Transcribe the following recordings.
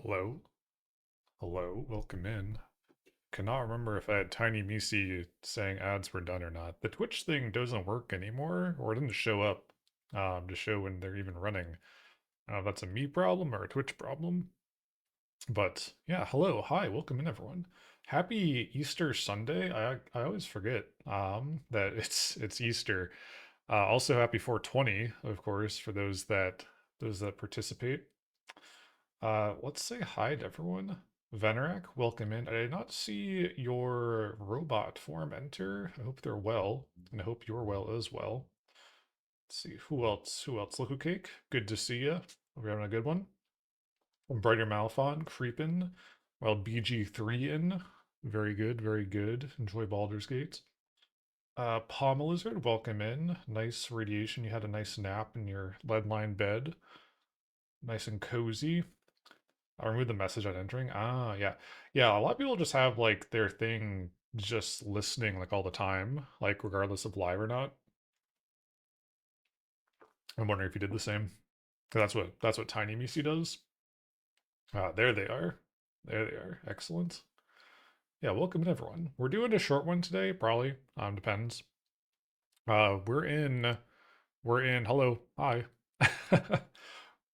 Hello, hello, welcome in. Cannot remember if I had Tiny Misi saying ads were done or not. The Twitch thing doesn't work anymore, or it didn't show up to show when they're even running. I don't know if that's a me problem or a Twitch problem. But yeah, hello, hi, welcome in everyone. Happy Easter Sunday. I always forget that it's Easter. Also happy 420, of course, for those that participate. Let's say hi to everyone. Venerak, welcome in. I did not see your robot form enter. I hope they're well, and I hope you're well as well. Let's see, who else? Who else? Liquid Cake, good to see you. Hope you're having a good one. Brighter Malphon, creepin'. Well, BG3 in. Very good, very good. Enjoy Baldur's Gate. Palm Lizard, welcome in. Nice radiation. You had a nice nap in your lead lined bed. Nice and cozy. I'll remove the message on entering. Ah, yeah. Yeah, a lot of people just have like their thing just listening like all the time, like regardless of live or not. I'm wondering if you did the same. 'Cause that's what Tiny Misi does. There they are. There they are. Excellent. Yeah, welcome to everyone. We're doing a short one today, probably. Depends. We're in hello. Hi.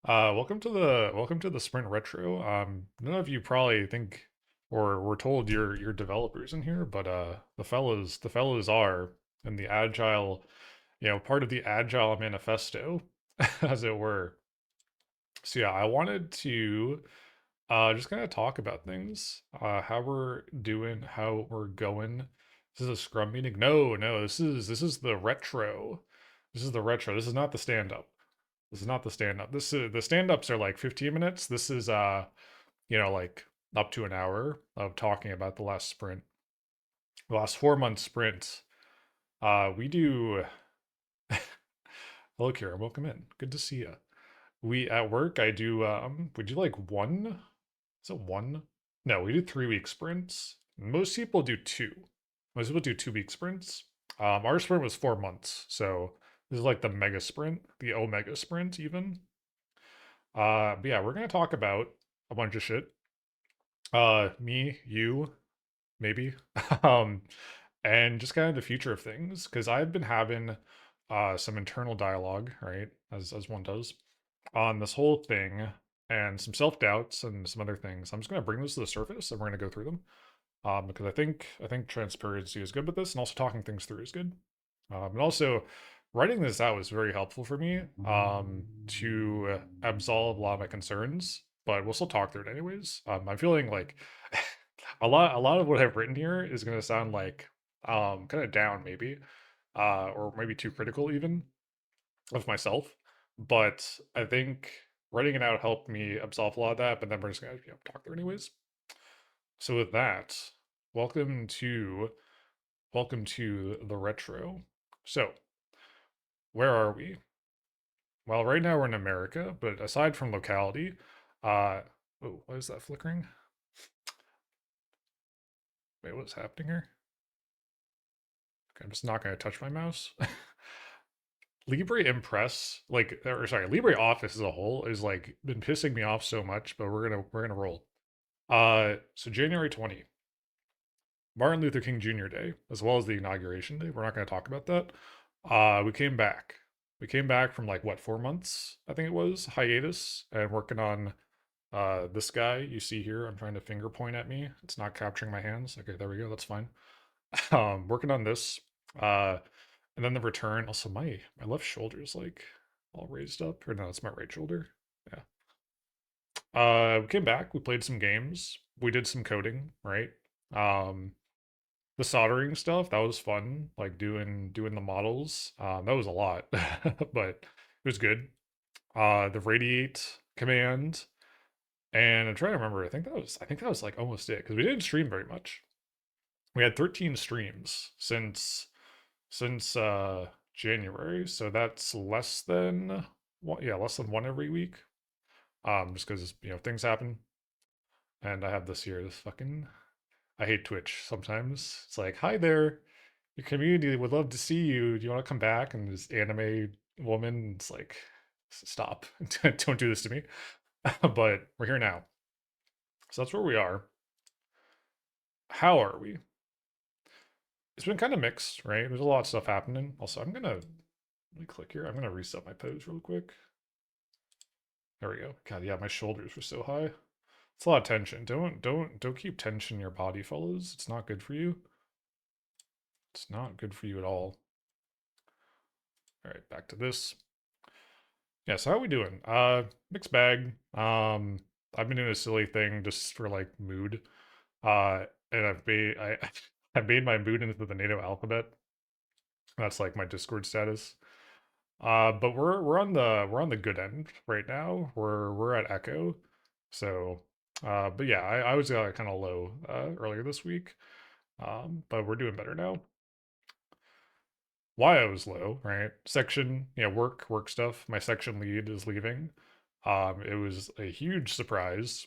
Welcome to the Sprint Retro. None of you probably think or were told you're developers in here, but the fellows are in the agile, part of the agile manifesto, as it were. So yeah, I wanted to just kind of talk about things, how we're doing, how we're going. This is a scrum meeting. No, no, this is the retro. This is the retro. This is not the stand up. This is not the stand up. This is the stand ups are like 15 minutes. This is like up to an hour of talking about the last sprint. The last 4 month sprint. We do hello Kira, welcome in. Good to see you. We at work I do we do like one. Is it one? No, we do 3 week sprints. Most people do two. Most people do 2 week sprints. Our sprint was 4 months, so this is like the mega sprint, the omega sprint even. But yeah, we're gonna talk about a bunch of shit. Me, you, maybe, um, and just kind of the future of things. Because I've been having some internal dialogue, right, as one does, on this whole thing, and some self doubts and some other things. I'm just gonna bring those to the surface, and we're gonna go through them. Because I think transparency is good with this, and also talking things through is good. And also, writing this out was very helpful for me to absolve a lot of my concerns. But we'll still talk through it anyways. I'm feeling like a lot of what I've written here is going to sound like kind of down maybe, or maybe too critical even of myself. But I think writing it out helped me absolve a lot of that. But then we're just gonna talk through anyways. So with that, welcome to welcome to the retro. So, where are we? Well, right now we're in America, but aside from locality, uh oh, what is that flickering? Wait, what's happening here? Okay, I'm just not gonna touch my mouse. Libre Impress, like or sorry, Libre Office as a whole is like been pissing me off so much, but we're gonna roll. So January 20, Martin Luther King Jr. Day, as well as the inauguration day. We're not gonna talk about that. We came back. We came back from like what 4 months, I think it was, hiatus, and working on this guy you see here. I'm trying to finger point at me. It's not capturing my hands. Okay, there we go. That's fine. Working on this. Uh, and then the return. Also, my left shoulder is like all raised up. Or no, it's my right shoulder. Yeah. We came back. We played some games. We did some coding, right? Um, the soldering stuff that was fun. Like doing the models. That was a lot, but it was good. The radiate command. And I'm trying to remember. I think that was like almost it because we didn't stream very much. We had 13 streams since January, so that's less than one, yeah, less than one every week. Just because things happen, and I have this year. This fucking I hate Twitch sometimes. It's like, hi there, your community would love to see you. Do you want to come back? And this anime woman, it's like, stop, don't do this to me. But we're here now. So that's where we are. How are we? It's been kind of mixed, right? There's a lot of stuff happening. Also, let me click here. I'm gonna reset my pose real quick. There we go. God, yeah, my shoulders were so high. It's a lot of tension. Don't keep tension in your body, fellas. It's not good for you. It's not good for you at all. All right, back to this. Yeah, so how are we doing? Mixed bag. I've been doing a silly thing just for like mood. And I made my mood into the NATO alphabet. That's like my Discord status. But we're on the good end right now. We're at Echo. So but yeah, I was kind of low earlier this week. But we're doing better now. Why I was low, right? Section, yeah, work stuff. My section lead is leaving. It was a huge surprise,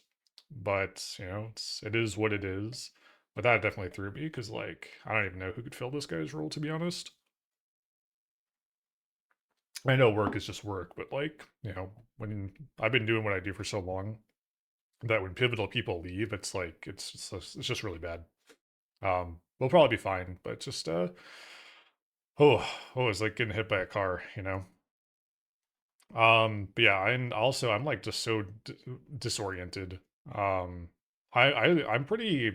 but it is what it is. But that definitely threw me because like I don't even know who could fill this guy's role, to be honest. I know work is just work, but like, when I've been doing what I do for so long that when pivotal people leave, it's like it's just really bad. We'll probably be fine, but just it's like getting hit by a car. But yeah, and also I'm like just so disoriented. Um, I'm pretty.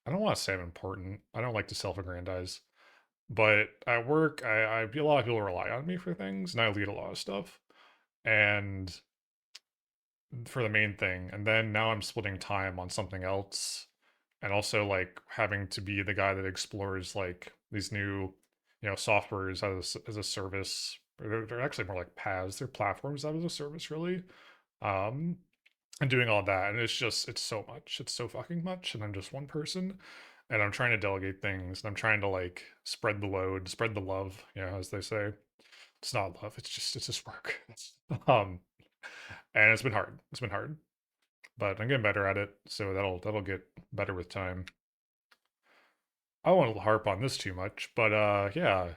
I don't want to say I'm important. I don't like to self-aggrandize, but at work, a lot of people rely on me for things, and I lead a lot of stuff, and for the main thing. And then now I'm splitting time on something else, and also like having to be the guy that explores like these new, softwares as a service. They're actually more like paths. They're platforms as a service, really. Um, and doing all that, and it's so much. It's so fucking much, and I'm just one person, and I'm trying to delegate things, and I'm trying to like spread the load, spread the love, as they say. It's not love. It's just work. um, and it's been hard. It's been hard, but I'm getting better at it, so that'll get better with time. I don't want to harp on this too much, but yeah,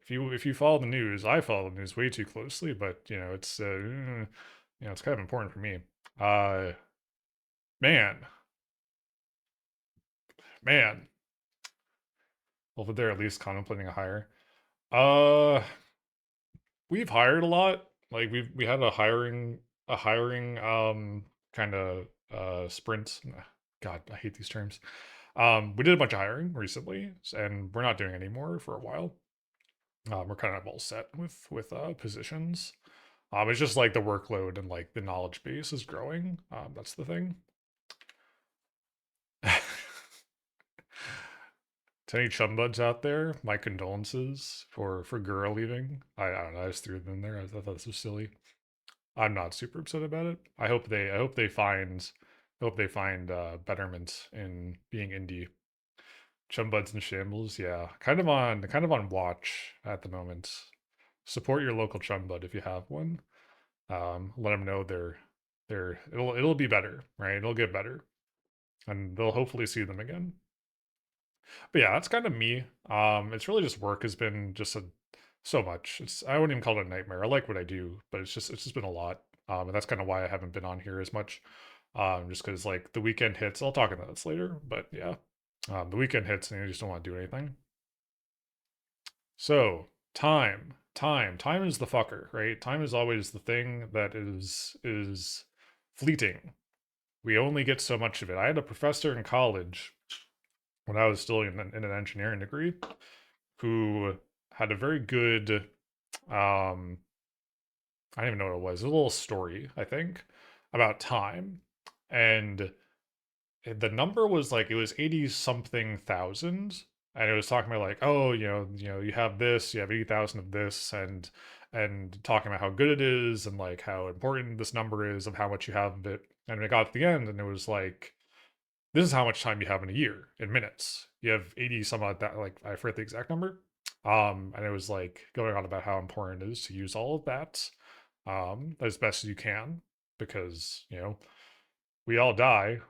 if you follow the news, I follow the news way too closely, but it's kind of important for me. Uh, man, man, well, they're at least contemplating a hire. Uh, we've hired a lot. Like we had a hiring kind of sprint. God, I hate these terms. We did a bunch of hiring recently, and we're not doing any more for a while. We're kind of all set with positions. It's just like the workload and like the knowledge base is growing. That's the thing. To any chum buds out there, my condolences for Gura leaving. I don't know, I just threw them in there. I thought that was so silly. I'm not super upset about it. I hope they find betterment in being indie. Chum buds and shambles, yeah. Kind of on watch at the moment. Support your local chum bud if you have one. Let them know it'll be better, right? It'll get better, and they'll hopefully see them again. But yeah, that's kind of me. It's really just work has been just so much. I wouldn't even call it a nightmare. I like what I do, but it's just been a lot. And that's kind of why I haven't been on here as much. Just because like the weekend hits. I'll talk about this later, but yeah, the weekend hits and you just don't want to do anything. So time is the fucker, right? Time is always the thing that is fleeting. We only get so much of it. I had a professor in college when I was still in an engineering degree who had a very good I don't even know what it was. A little story, I think, about time. And the number was like it was 80 something thousand. And it was talking about like, oh, you have this, you have 80,000 of this, and talking about how good it is and like how important this number is of how much you have of it. And it got to the end and it was like, this is how much time you have in a year in minutes. You have 80 some odd that, like I forget the exact number. And it was like going on about how important it is to use all of that as best as you can because we all die.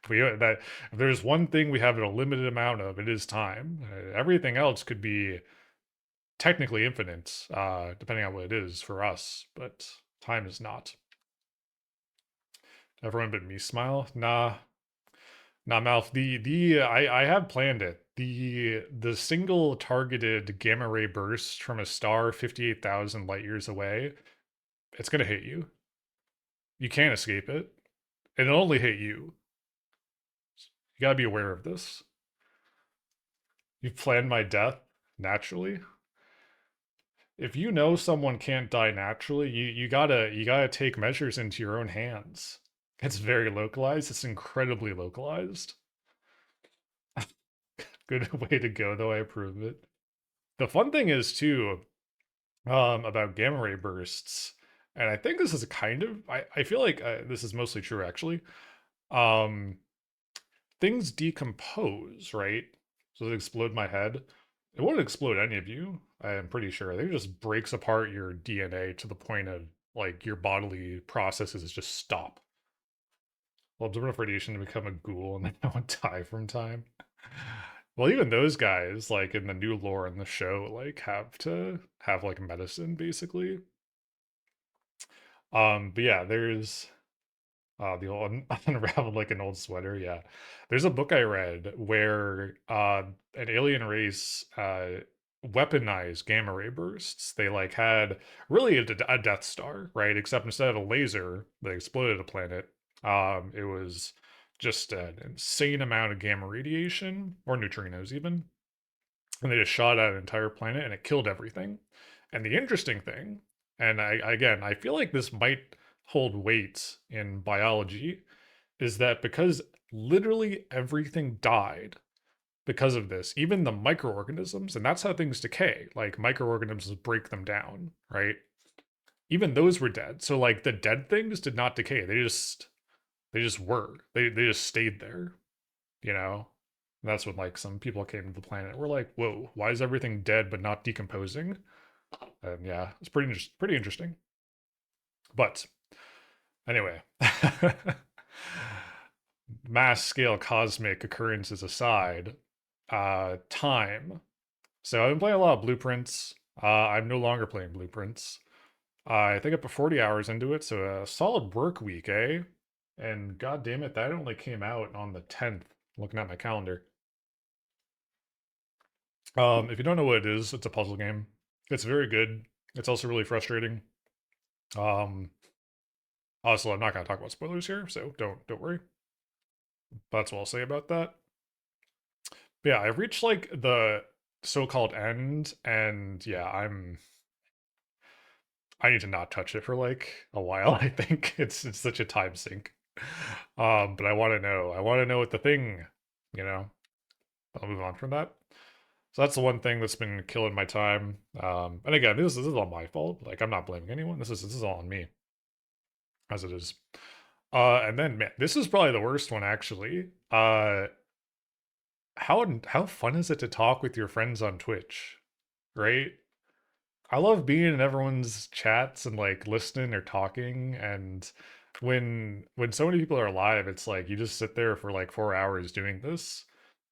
That if there's one thing we have a limited amount of, it is time. Everything else could be technically infinite, depending on what it is for us, but time is not. Everyone but me smile. Nah, Malf. I have planned it. The single targeted gamma ray burst from a star 58,000 light years away. It's gonna hit you. You can't escape it. It'll only hit you. You gotta be aware of this. You've planned my death naturally. If you know someone can't die naturally, you gotta take measures into your own hands. It's very localized. It's incredibly localized. Good way to go, though. I approve it. The fun thing is too, about gamma ray bursts, and I think this is kind of I feel like this is mostly true actually. Um, things decompose, right? So they explode my head. It won't explode any of you. I am pretty sure. I think it just breaks apart your DNA to the point of like your bodily processes just stop. Will absorb enough radiation to become a ghoul and then I will die from time. Well, even those guys, like in the new lore in the show, like have to have like medicine basically. But yeah, there's the old unraveled like an old sweater. Yeah, there's a book I read where an alien race weaponized gamma ray bursts. They like had really a Death Star, right? Except instead of a laser that exploded a planet, it was just an insane amount of gamma radiation or neutrinos even, and they just shot at an entire planet and it killed everything. And the interesting thing, and again, I feel like this might hold weight in biology, is that because literally everything died because of this, even the microorganisms, and that's how things decay. Like microorganisms break them down, right? Even those were dead. So like the dead things did not decay. They just were. They just stayed there, you know? And that's when like some people came to the planet. We're like, whoa, why is everything dead but not decomposing? And yeah, it's pretty interesting. But anyway, mass scale cosmic occurrences aside, time. So I've been playing a lot of Blueprints. I'm no longer playing Blueprints. I think I put 40 hours into it, so a solid work week, eh? And god damn it, that only came out on the 10th, looking at my calendar. If you don't know what it is, it's a puzzle game. It's very good. It's also really frustrating. Um, Also, I'm not going to talk about spoilers here, so don't worry. That's what I'll say about that. But yeah, I've reached like the so-called end, and yeah, I need to not touch it for like a while. I think it's such a time sink. But I want to know. I want to know what the thing, you know. I'll move on from that. So that's the one thing that's been killing my time. And again, this is all my fault. Like I'm not blaming anyone. This is all on me, as it is. And then man, this is probably the worst one actually. How fun is it to talk with your friends on Twitch, right? I love being in everyone's chats and like listening or talking, and when so many people are live, it's like you just sit there for like 4 hours doing this.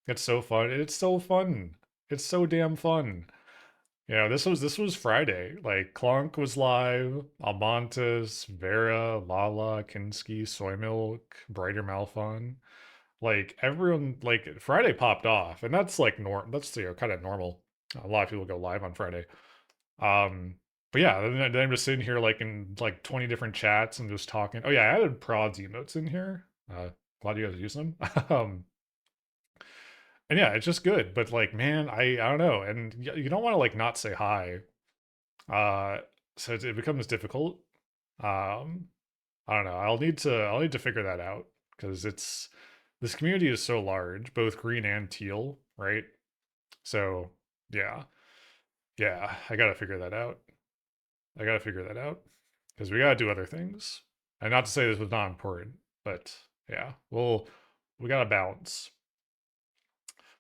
It's so fun. It's so fun. It's so damn fun. This was Friday. Like Clonk was live, Almontes, Vera, Lala, Kinski, Soy Milk, Brighter Malfun. Like everyone, like Friday popped off, and that's like that's kind of normal. A lot of people go live on Friday. Um, but yeah, then I'm just sitting here like in like 20 different chats and just talking. Oh yeah, I added prods emotes in here. Glad you guys use them. um, and yeah, it's just good. But like, man, I don't know, and you don't want to like not say hi. Uh, so it becomes difficult. Um, I don't know. I'll need to figure that out because it's this community is so large, both green and teal, right? So yeah, yeah, I gotta figure that out. I gotta figure that out because we gotta do other things. And not to say this was not important, but yeah, we gotta balance.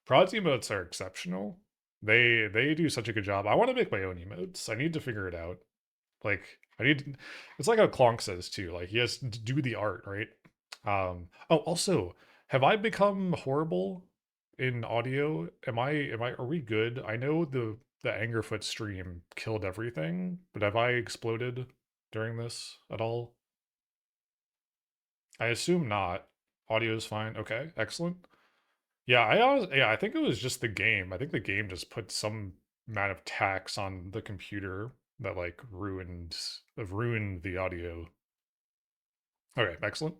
Prods emotes are exceptional. They do such a good job. I want to make my own emotes. I need to figure it out. Like I need. It's like how Clonk says too. Like he has to do the art, right? Oh, also, have I become horrible in audio? Are we good? I know the Angerfoot stream killed everything, but have I exploded during this at all? I assume not. Audio is fine. Okay, excellent. Yeah, I think it was just the game. I think the game just put some amount of tax on the computer that like ruined the audio. Okay, excellent.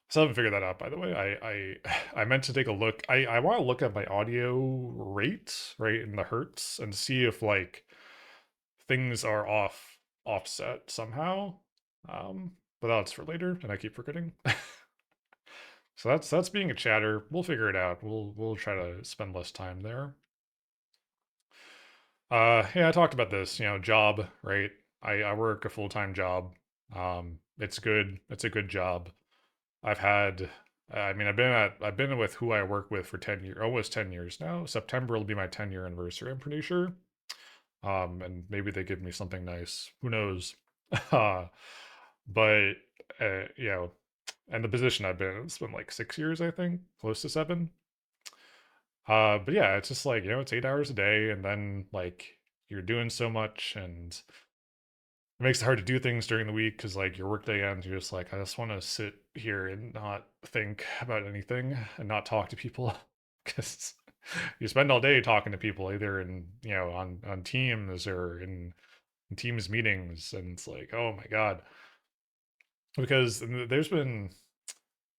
So I haven't figured that out, by the way. I meant to take a look. I want to look at my audio rate, right, in the hertz, and see if like things are offset somehow. But that's for later, and I keep forgetting. So that's being a chatter. We'll figure it out. We'll try to spend less time there. Yeah, I talked about this, job, right? I work a full-time job. It's good. It's a good job. I've had, I mean, I've been with who I work with for 10 years, almost 10 years now. September will be my 10-year anniversary, I'm pretty sure. And maybe they give me something nice. Who knows? Uh, but, you know, and the position I've been in, it's been like 6 years, I think, close to 7. But yeah, it's just like, it's 8 hours a day, and then like you're doing so much, and it makes it hard to do things during the week because like your workday ends, you're just like, I just want to sit here and not think about anything and not talk to people because you spend all day talking to people either in on Teams or in Teams meetings, and it's like, oh my god, because there's been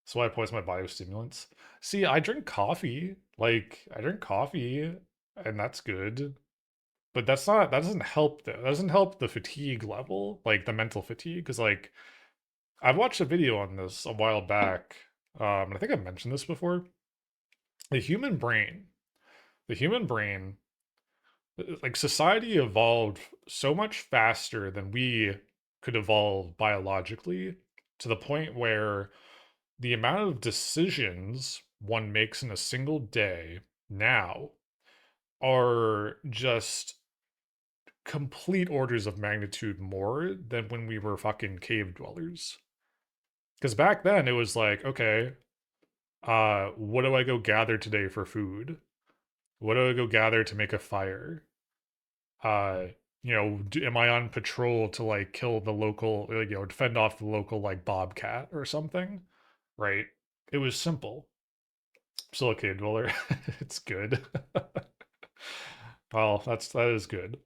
so I poison my biostimulants. See, I drink coffee. Like I drink coffee, and that's good. But that doesn't help though. That doesn't help the fatigue level, like the mental fatigue. Because like I've watched a video on this a while back. And I think I've mentioned this before. The human brain, the human brain, like society evolved so much faster than we could evolve biologically, to the point where the amount of decisions one makes in a single day now are just complete orders of magnitude more than when we were fucking cave dwellers. Because back then it was like, okay, what do I go gather today for food? What do I go gather to make a fire? Uh, am I on patrol to like kill the local, defend off the local like bobcat or something? Right? It was simple. Still a cave dweller. It's good. Well, that is good.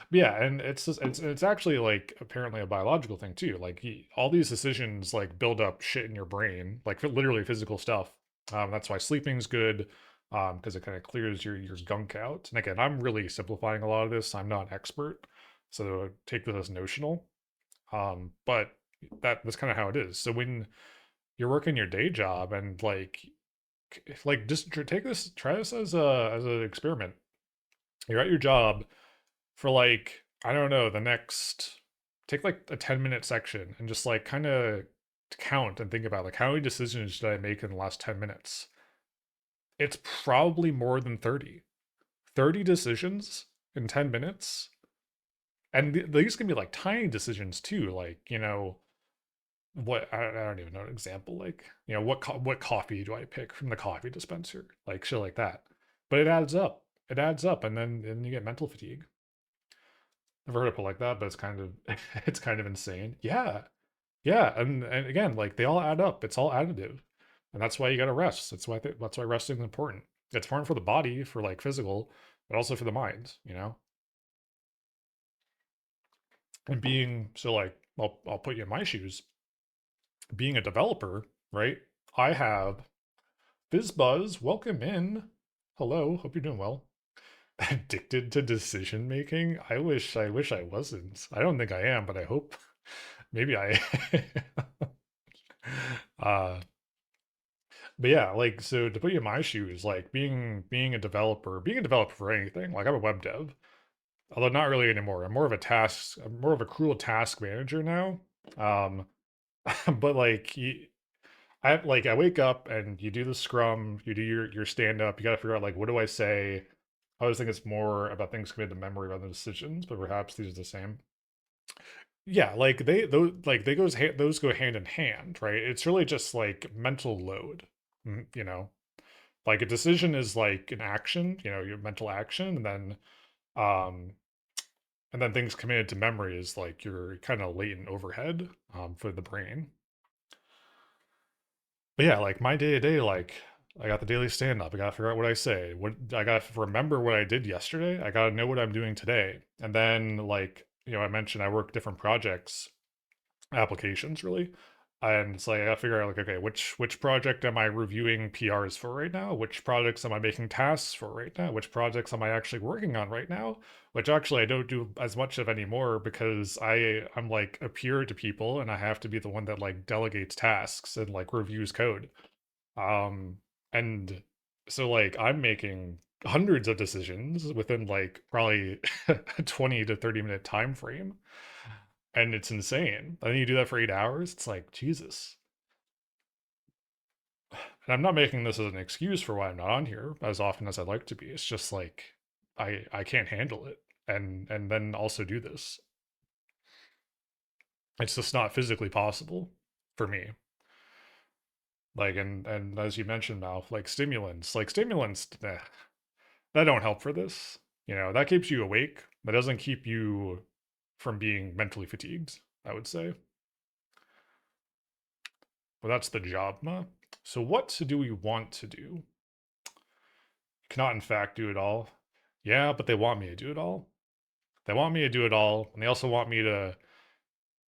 Yeah, and it's actually like apparently a biological thing too. Like all these decisions like build up shit in your brain, like literally physical stuff. That's why sleeping's good, because it kind of clears your gunk out. And again, I'm really simplifying a lot of this. I'm not an expert, so take this as notional. But that's kind of how it is. So when you're working your day job and like just try this as an experiment. You're at your job for like, I don't know, the next take like a 10-minute section and just like kind of count and think about like how many decisions did I make in the last 10 minutes? It's probably more than 30. 30 decisions in 10 minutes. And these can be like tiny decisions too, like, what I don't even know an example, like, what coffee do I pick from the coffee dispenser? Like shit like that. But it adds up. It adds up, and then you get mental fatigue. Never heard of it like that, but it's kind of it's kind of insane. Yeah. Yeah, and again, like they all add up. It's all additive. And that's why you got to rest. That's why resting is important. It's important for the body, for like physical, but also for the mind, And being so like I'll put you in my shoes. Being a developer, right? I have FizzBuzz, welcome in. Hello, hope you're doing well. Addicted to decision making? I wish I wasn't. I don't think I am, but I hope maybe I uh but yeah, like so to put you in my shoes, like being a developer for anything, like I'm a web dev, although not really anymore. I'm more of a cruel task manager now. Um but I wake up and you do the scrum, you do your stand up, you gotta figure out like what do I say? I always think it's more about things committed to memory rather than decisions, but perhaps these are the same. Yeah, like those go hand in hand, right? It's really just like mental load, like a decision is like an action, your mental action, um and then things committed to memory is like your kind of latent overhead for the brain. But yeah, like my day to day, like I got the daily stand up. I gotta figure out what I say. What I gotta remember what I did yesterday. I gotta know what I'm doing today. And then like, I mentioned I work different projects, applications really. And it's like I gotta figure out like, okay, which project am I reviewing PRs for right now? Which projects am I making tasks for right now? Which projects am I actually working on right now? Which actually I don't do as much of anymore because I'm like a peer to people and I have to be the one that like delegates tasks and like reviews code. Um, and so like I'm making hundreds of decisions within like probably a 20 to 30 minute time frame. And it's insane. And then you do that for 8 hours. It's like, Jesus. And I'm not making this as an excuse for why I'm not on here as often as I'd like to be. It's just like I can't handle it. And then also do this. It's just not physically possible for me. Like and as you mentioned, Mal, like stimulants, that don't help for this. That keeps you awake. That doesn't keep you from being mentally fatigued, I would say. Well, that's the job, ma. So what do we want to do? Cannot in fact do it all. Yeah, but they want me to do it all. They want me to do it all, and they also want me to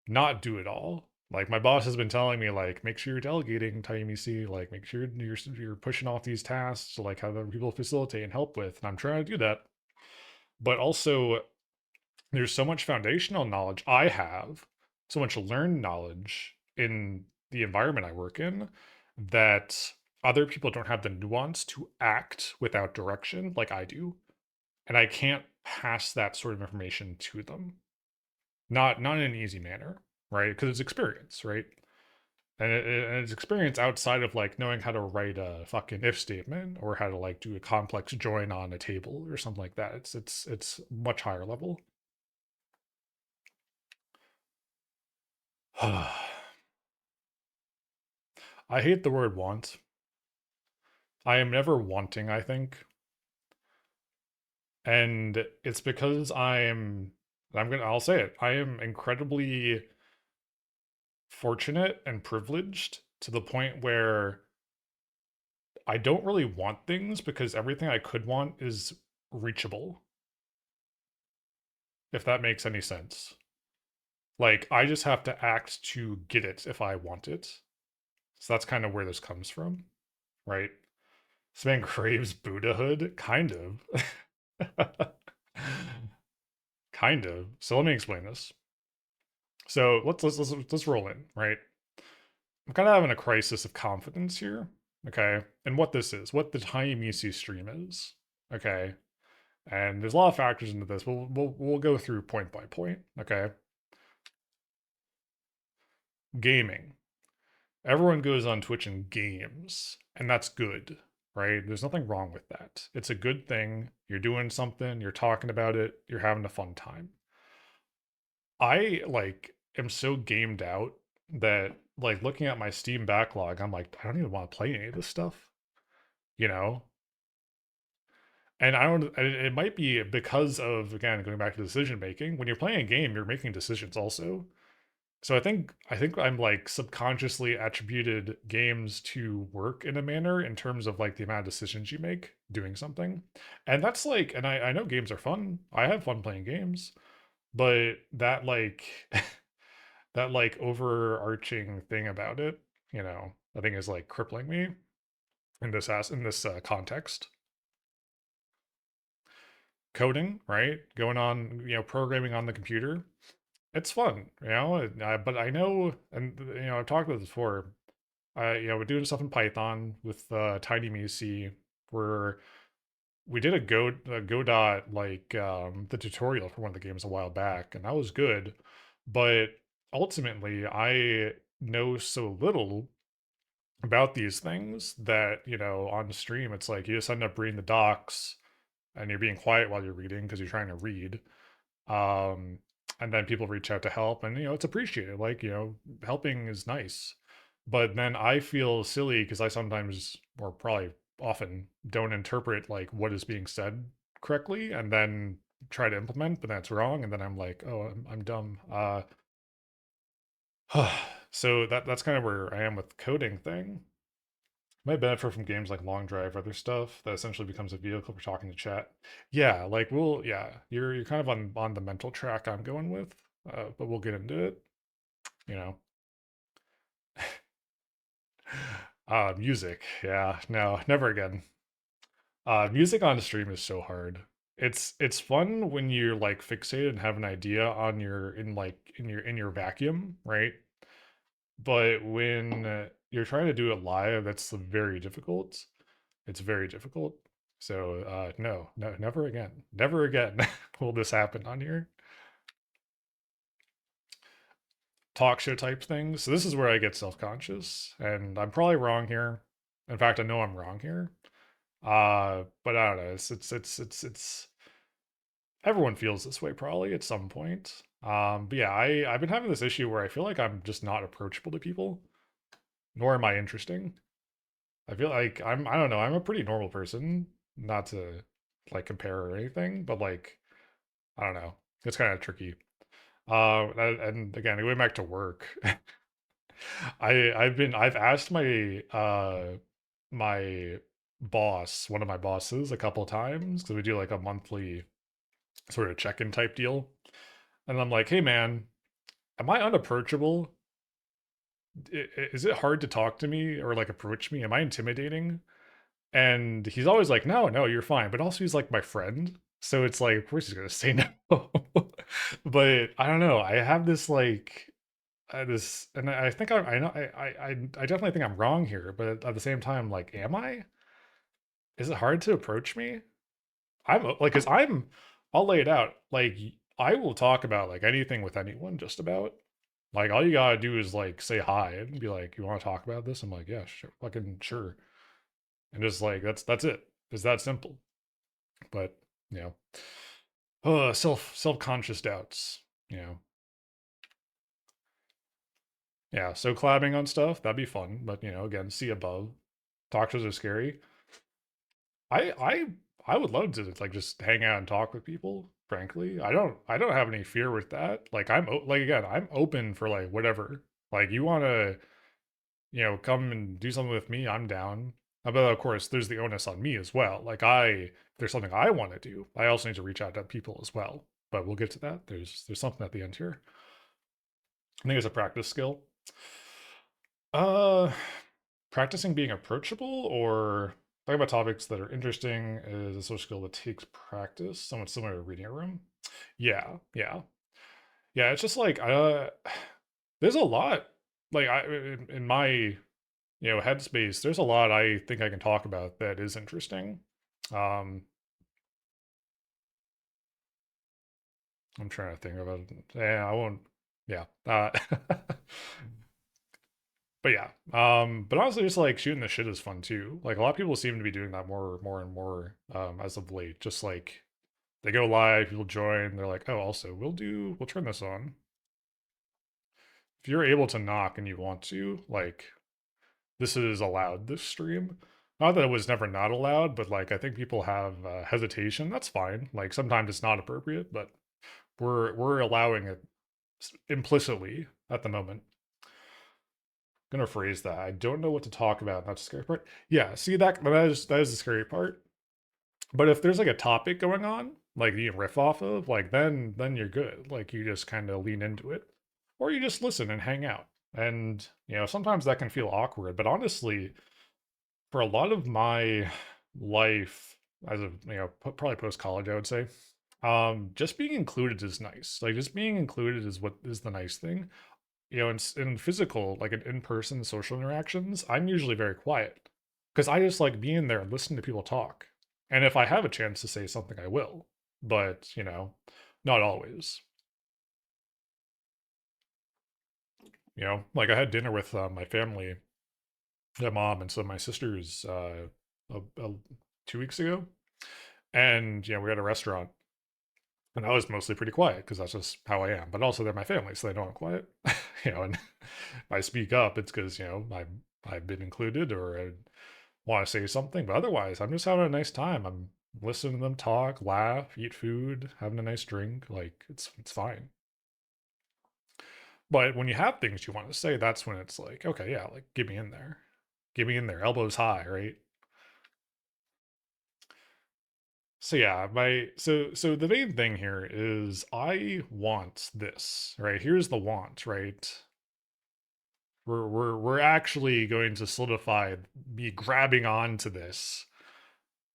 not do it all. Like my boss has been telling me, like, make sure you're delegating time EC, like make sure you're pushing off these tasks to like have other people facilitate and help with. And I'm trying to do that. But also there's so much foundational knowledge I have, so much learned knowledge in the environment I work in that other people don't have the nuance to act without direction like I do. And I can't pass that sort of information to them. Not in an easy manner, right? Because it's experience, right? And it's experience outside of like knowing how to write a fucking if statement or how to like do a complex join on a table or something like that. It's much higher level. I hate the word want. I am never wanting, I think. And it's because I'll say it. I am incredibly fortunate and privileged to the point where I don't really want things because everything I could want is reachable, if that makes any sense. Like, I just have to act to get it if I want it. So that's kind of where this comes from, right? This man craves Buddhahood? Kind of. Kind of. So let me explain this. So let's roll in, right? I'm kind of having a crisis of confidence here, okay? And what this is, what the Tiny Musi stream is, okay? And there's a lot of factors into this. We'll go through point by point, okay? Gaming. Everyone goes on Twitch and games, and that's good, right? There's nothing wrong with that. It's a good thing. You're doing something, you're talking about it, you're having a fun time. I like am so gamed out that like looking at my Steam backlog, I'm like, I don't even want to play any of this stuff, you know? And I don't, it might be because of, again, going back to decision making. When you're playing a game, you're making decisions also. So I think I'm like subconsciously attributed games to work in a manner in terms of like the amount of decisions you make doing something. And that's like, and I know games are fun. I have fun playing games, but that like that like overarching thing about it, I think is like crippling me in this context. Coding, right? Going on, programming on the computer. It's fun, but I know, and I've talked about this before. We're doing stuff in Python with TinyMusi, where we did a Godot like the tutorial for one of the games a while back, and that was good. But ultimately, I know so little about these things that on stream it's like you just end up reading the docs and you're being quiet while you're reading because you're trying to read. um and then people reach out to help, and it's appreciated, like helping is nice. But then I feel silly because I sometimes, or probably often, don't interpret like what is being said correctly and then try to implement, but that's wrong, and then I'm like, oh, I'm dumb. So that's kind of where I am with the coding thing. Might benefit from games like Long Drive, other stuff that essentially becomes a vehicle for talking to chat. Yeah, like yeah, you're kind of on the mental track I'm going with, but we'll get into it. You know, music. Yeah, no, never again. Music on stream is so hard. It's fun when you're like fixated and have an idea on your in your vacuum, right? But when you're trying to do it live, that's very difficult. It's very difficult. So no, no, never again. Never again will this happen on here. Talk show type things. So this is where I get self-conscious, and I'm probably wrong here. In fact, I know I'm wrong here. But I don't know. It's everyone feels this way probably at some point. But yeah, I've been having this issue where I feel like I'm just not approachable to people, nor am I interesting. I feel like I don't know, I'm a pretty normal person, not to like compare or anything, but like I don't know. It's kind of tricky. And again, going back to work, I've asked my boss, one of my bosses, a couple of times because we do like a monthly sort of check-in type deal. And I'm like, hey man, am I unapproachable? Is it hard to talk to me or like approach me? Am I intimidating? And he's always like, no, no, you're fine. But also he's like my friend. So it's like, of course he's gonna say no. But I don't know. I have this like this, and I think I know I definitely think I'm wrong here, but at the same time, like, am I? Is it hard to approach me? I'm like, cause I'll lay it out. Like, I will talk about like anything with anyone, just about. Like, all you gotta do is like say hi and be like, you want to talk about this? I'm like, yeah, sure, fucking sure. And just like that's it. It's that simple. But you know, self-conscious doubts. You know, yeah. So collabing on stuff that'd be fun, but you know, again, see above. Talk shows are scary. I I I would love to like just hang out and talk with people. Frankly, I don't have any fear with that. Like like again, I'm open for like whatever. Like you want to come and do something with me, I'm down. But of course, there's the onus on me as well. Like if there's something I want to do, I also need to reach out to people as well. But we'll get to that. There's something at the end here. I think it's a practice skill. Uh, Practicing being approachable or talking about topics that are interesting is a social skill that takes practice, somewhat similar to reading a room. Yeah, yeah, yeah. It's just like there's a lot. Like in my headspace. There's a lot I think I can talk about that is interesting. Um, I'm trying to think about it. Yeah, I won't. Yeah. But yeah. But honestly, just like shooting the shit is fun too. Like a lot of people seem to be doing that more and more as of late. Just like they go live, people join, they're like, oh, also we'll turn this on. If you're able to knock and you want to, like this is allowed this stream. Not that it was never not allowed, but like I think people have hesitation. That's fine. Like sometimes it's not appropriate, but we're allowing it implicitly at the moment. I'm gonna phrase that. I don't know what to talk about. That's the scary part. Yeah, see that is the scary part. But if there's like a topic going on, like you riff off of, like then you're good. Like you just kind of lean into it, or you just listen and hang out. And sometimes that can feel awkward, but honestly, for a lot of my life as a probably post college, I would say, just being included is nice. Like just being included is what is the nice thing. In physical, like in person social interactions, I'm usually very quiet because I just like being there and listening to people talk. And if I have a chance to say something, I will. But not always. Like I had dinner with my family, my mom, and some of my sisters a, a, 2 weeks ago, and we had a restaurant. And I was mostly pretty quiet because that's just how I am. But also they're my family, so they know I'm quiet. And if I speak up, it's because, I've been included or I want to say something. But otherwise, I'm just having a nice time. I'm listening to them talk, laugh, eat food, having a nice drink. Like it's fine. But when you have things you want to say, that's when it's like, okay, yeah, like get me in there. Get me in there, elbows high, right? So yeah, so the main thing here is I want this, right? Here's the want, right? We're actually going to solidify me grabbing onto this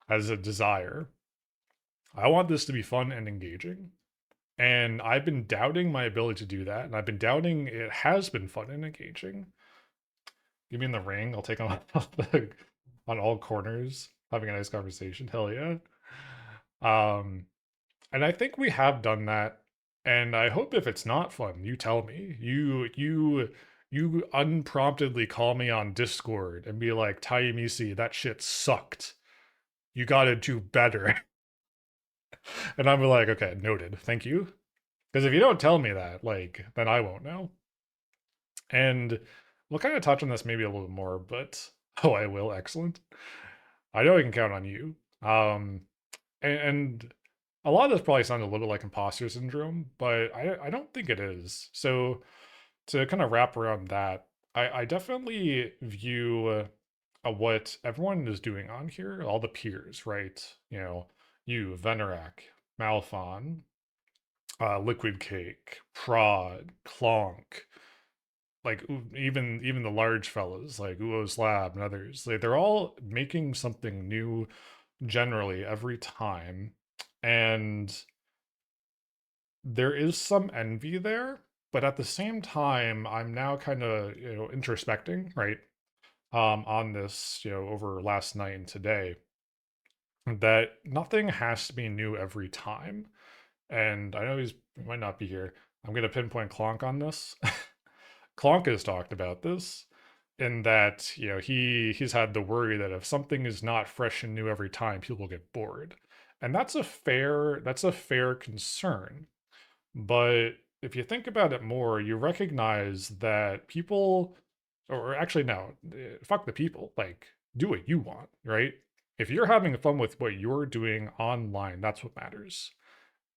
as a desire. I want this to be fun and engaging. And I've been doubting my ability to do that, and I've been doubting it has been fun and engaging. Give me in the ring, I'll take on on all corners, having a nice conversation. Hell yeah. Um, and I think we have done that. And I hope if it's not fun, you tell me. You unpromptedly call me on Discord and be like, Taimisi, that shit sucked. You gotta do better. And I'm like, okay, noted. Thank you. Because if you don't tell me that, like, then I won't know. And we'll kind of touch on this maybe a little more, but oh, I will. Excellent. I know I can count on you. And a lot of this probably sounds a little like imposter syndrome, but I don't think it is. So to kind of wrap around that, I definitely view what everyone is doing on here, all the peers, right? You know, you, Venerak, Malphon, Liquid Cake, Prod, Clonk, like even the large fellows like Uo's Lab and others, like they're all making something new generally every time, and there is some envy there, but at the same time, I'm now kind of introspecting, right, on this over last night and today, that nothing has to be new every time. And I know he might not be here. I'm going to pinpoint Clonk on this. Clonk has talked about this in that he's had the worry that if something is not fresh and new every time, people get bored, and that's a fair concern. But if you think about it more, you recognize that people, or actually no, fuck the people, like do what you want, right? If you're having fun with what you're doing online, that's what matters.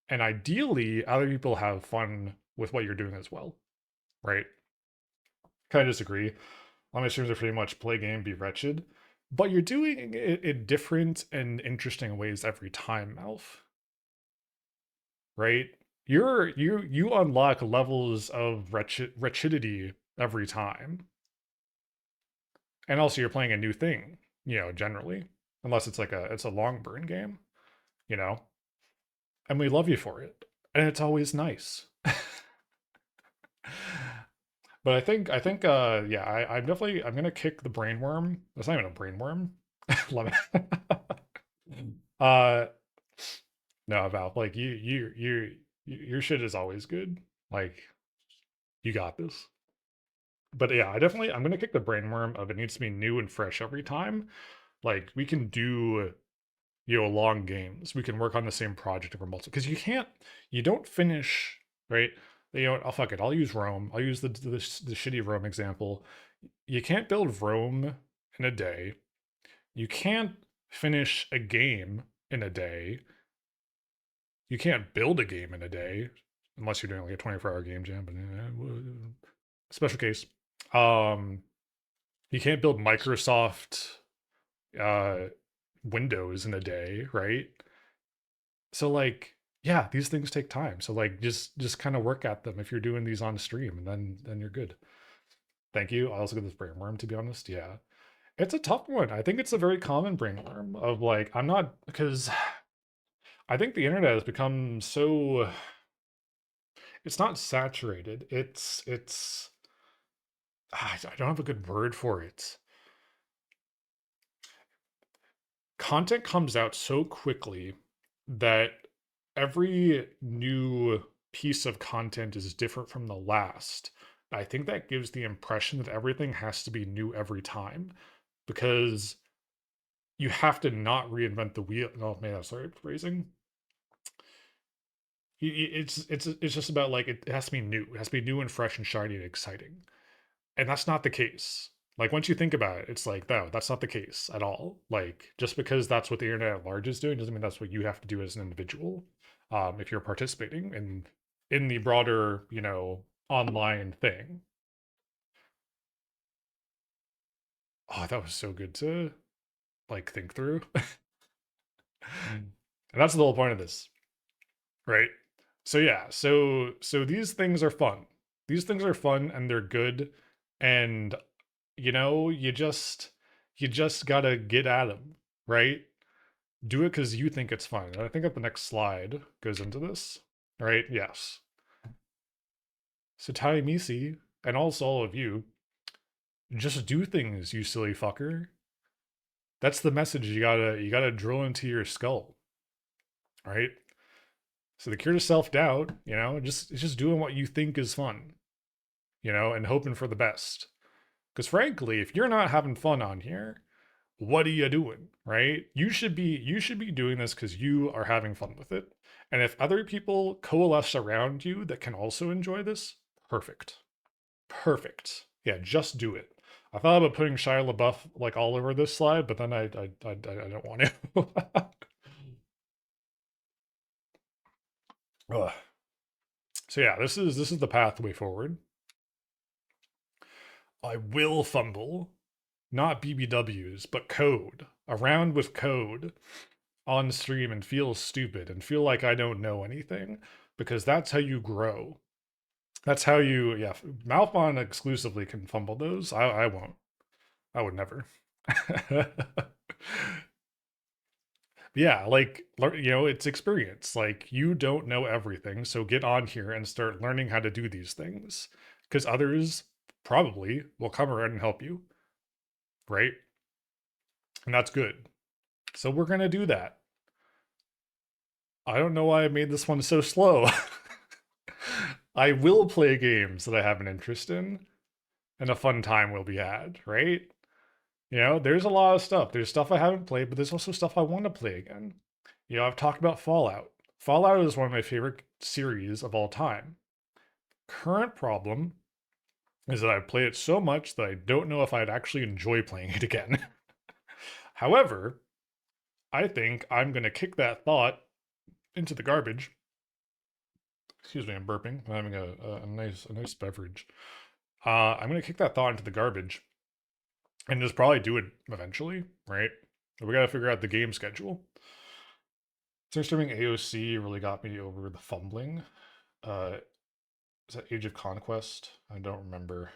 And ideally, other people have fun with what you're doing as well, right? Kind of disagree. All my streams are pretty much play game, be wretched, but you're doing it in different and interesting ways every time, Malf. Right? You unlock levels of wretchedity every time, and also you're playing a new thing. Generally, unless it's a long burn game, you know, and we love you for it, and it's always nice. But I think yeah, I'm gonna kick the brainworm. That's not even a brainworm. Love it. uh no, Val, like your shit is always good. Like you got this. But yeah, I'm gonna kick the brainworm of it needs to be new and fresh every time. Like we can do long games. We can work on the same project over multiple, because you don't finish, right? I'll fuck it. I'll use Rome. I'll use the shitty Rome example. You can't build Rome in a day. You can't finish a game in a day. You can't build a game in a day unless you're doing like a 24-hour game jam, but special case. Um, you can't build Microsoft uh Windows in a day, right? So like, yeah, these things take time. So like just kind of work at them if you're doing these on stream, and then you're good. Thank you. I also get this brainworm, to be honest. Yeah. It's a tough one. I think it's a very common brainworm of like, I'm not, because I think the internet has become so, it's not saturated. It's I don't have a good word for it. Content comes out so quickly that every new piece of content is different from the last. I think that gives the impression that everything has to be new every time, because you have to not reinvent the wheel. Oh man, sorry, phrasing. It's just about like it has to be new. It has to be new and fresh and shiny and exciting. And that's not the case. Like once you think about it, it's like, no, that's not the case at all. Like just because that's what the internet at large is doing doesn't mean that's what you have to do as an individual. If you're participating in the broader, online thing. Oh, that was so good to like think through. And that's the whole point of this, right? So yeah, so these things are fun. These things are fun and they're good, and you just gotta get at them, right? Do it because you think it's fun. And I think that the next slide goes into this, right? Yes. So Taimisi, and also all of you, just do things, you silly fucker. That's the message you gotta drill into your skull, right? So the cure to self-doubt, it's just doing what you think is fun, and hoping for the best. Because frankly, if you're not having fun on here, what are you doing, right? You should be doing this because you are having fun with it. And if other people coalesce around you that can also enjoy this, perfect. Perfect. Yeah, just do it. I thought about putting Shia LaBeouf like all over this slide, but then I don't want to. Ugh. So yeah, this is the pathway forward. I will fumble, not BBWs, but code around with code on stream and feel stupid and feel like I don't know anything because that's how you grow. That's how you, yeah. Malphon exclusively can fumble those. I won't. I would never. Yeah, like it's experience. Like you don't know everything, so get on here and start learning how to do these things because others probably will come around and help you, right? And that's good. So we're gonna do that. I don't know why I made this one so slow. I will play games that I have an interest in, and a fun time will be had, right? There's a lot of stuff. There's stuff I haven't played, but there's also stuff I want to play again. I've talked about Fallout. Fallout is one of my favorite series of all time. Current problem is that I've played it so much that I don't know if I'd actually enjoy playing it again. However, I think I'm going to kick that thought into the garbage. Excuse me, I'm burping. I'm having a nice beverage. I'm going to kick that thought into the garbage and just probably do it eventually, right? We got to figure out the game schedule. So streaming AOC really got me over the fumbling. Is that Age of Conquest? I don't remember.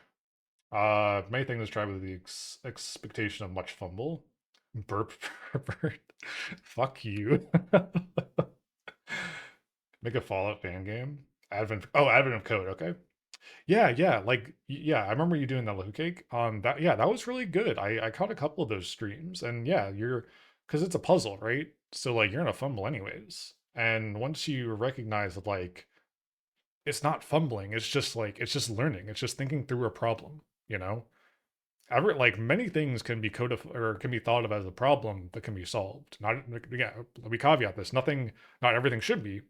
Many things tried with the expectation of much fumble. Burp, burp. Fuck you. Make a Fallout fan game. Advent of Code. Okay. Yeah, yeah. Like, yeah. I remember you doing that Loot Cake. That yeah, that was really good. I caught a couple of those streams, and yeah, because it's a puzzle, right? So like, you're gonna fumble anyways. And once you recognize that, like, it's not fumbling, it's just learning. It's just thinking through a problem. You know, like many things can be codified or can be thought of as a problem that can be solved. Not yeah, let me caveat this. Not everything should be.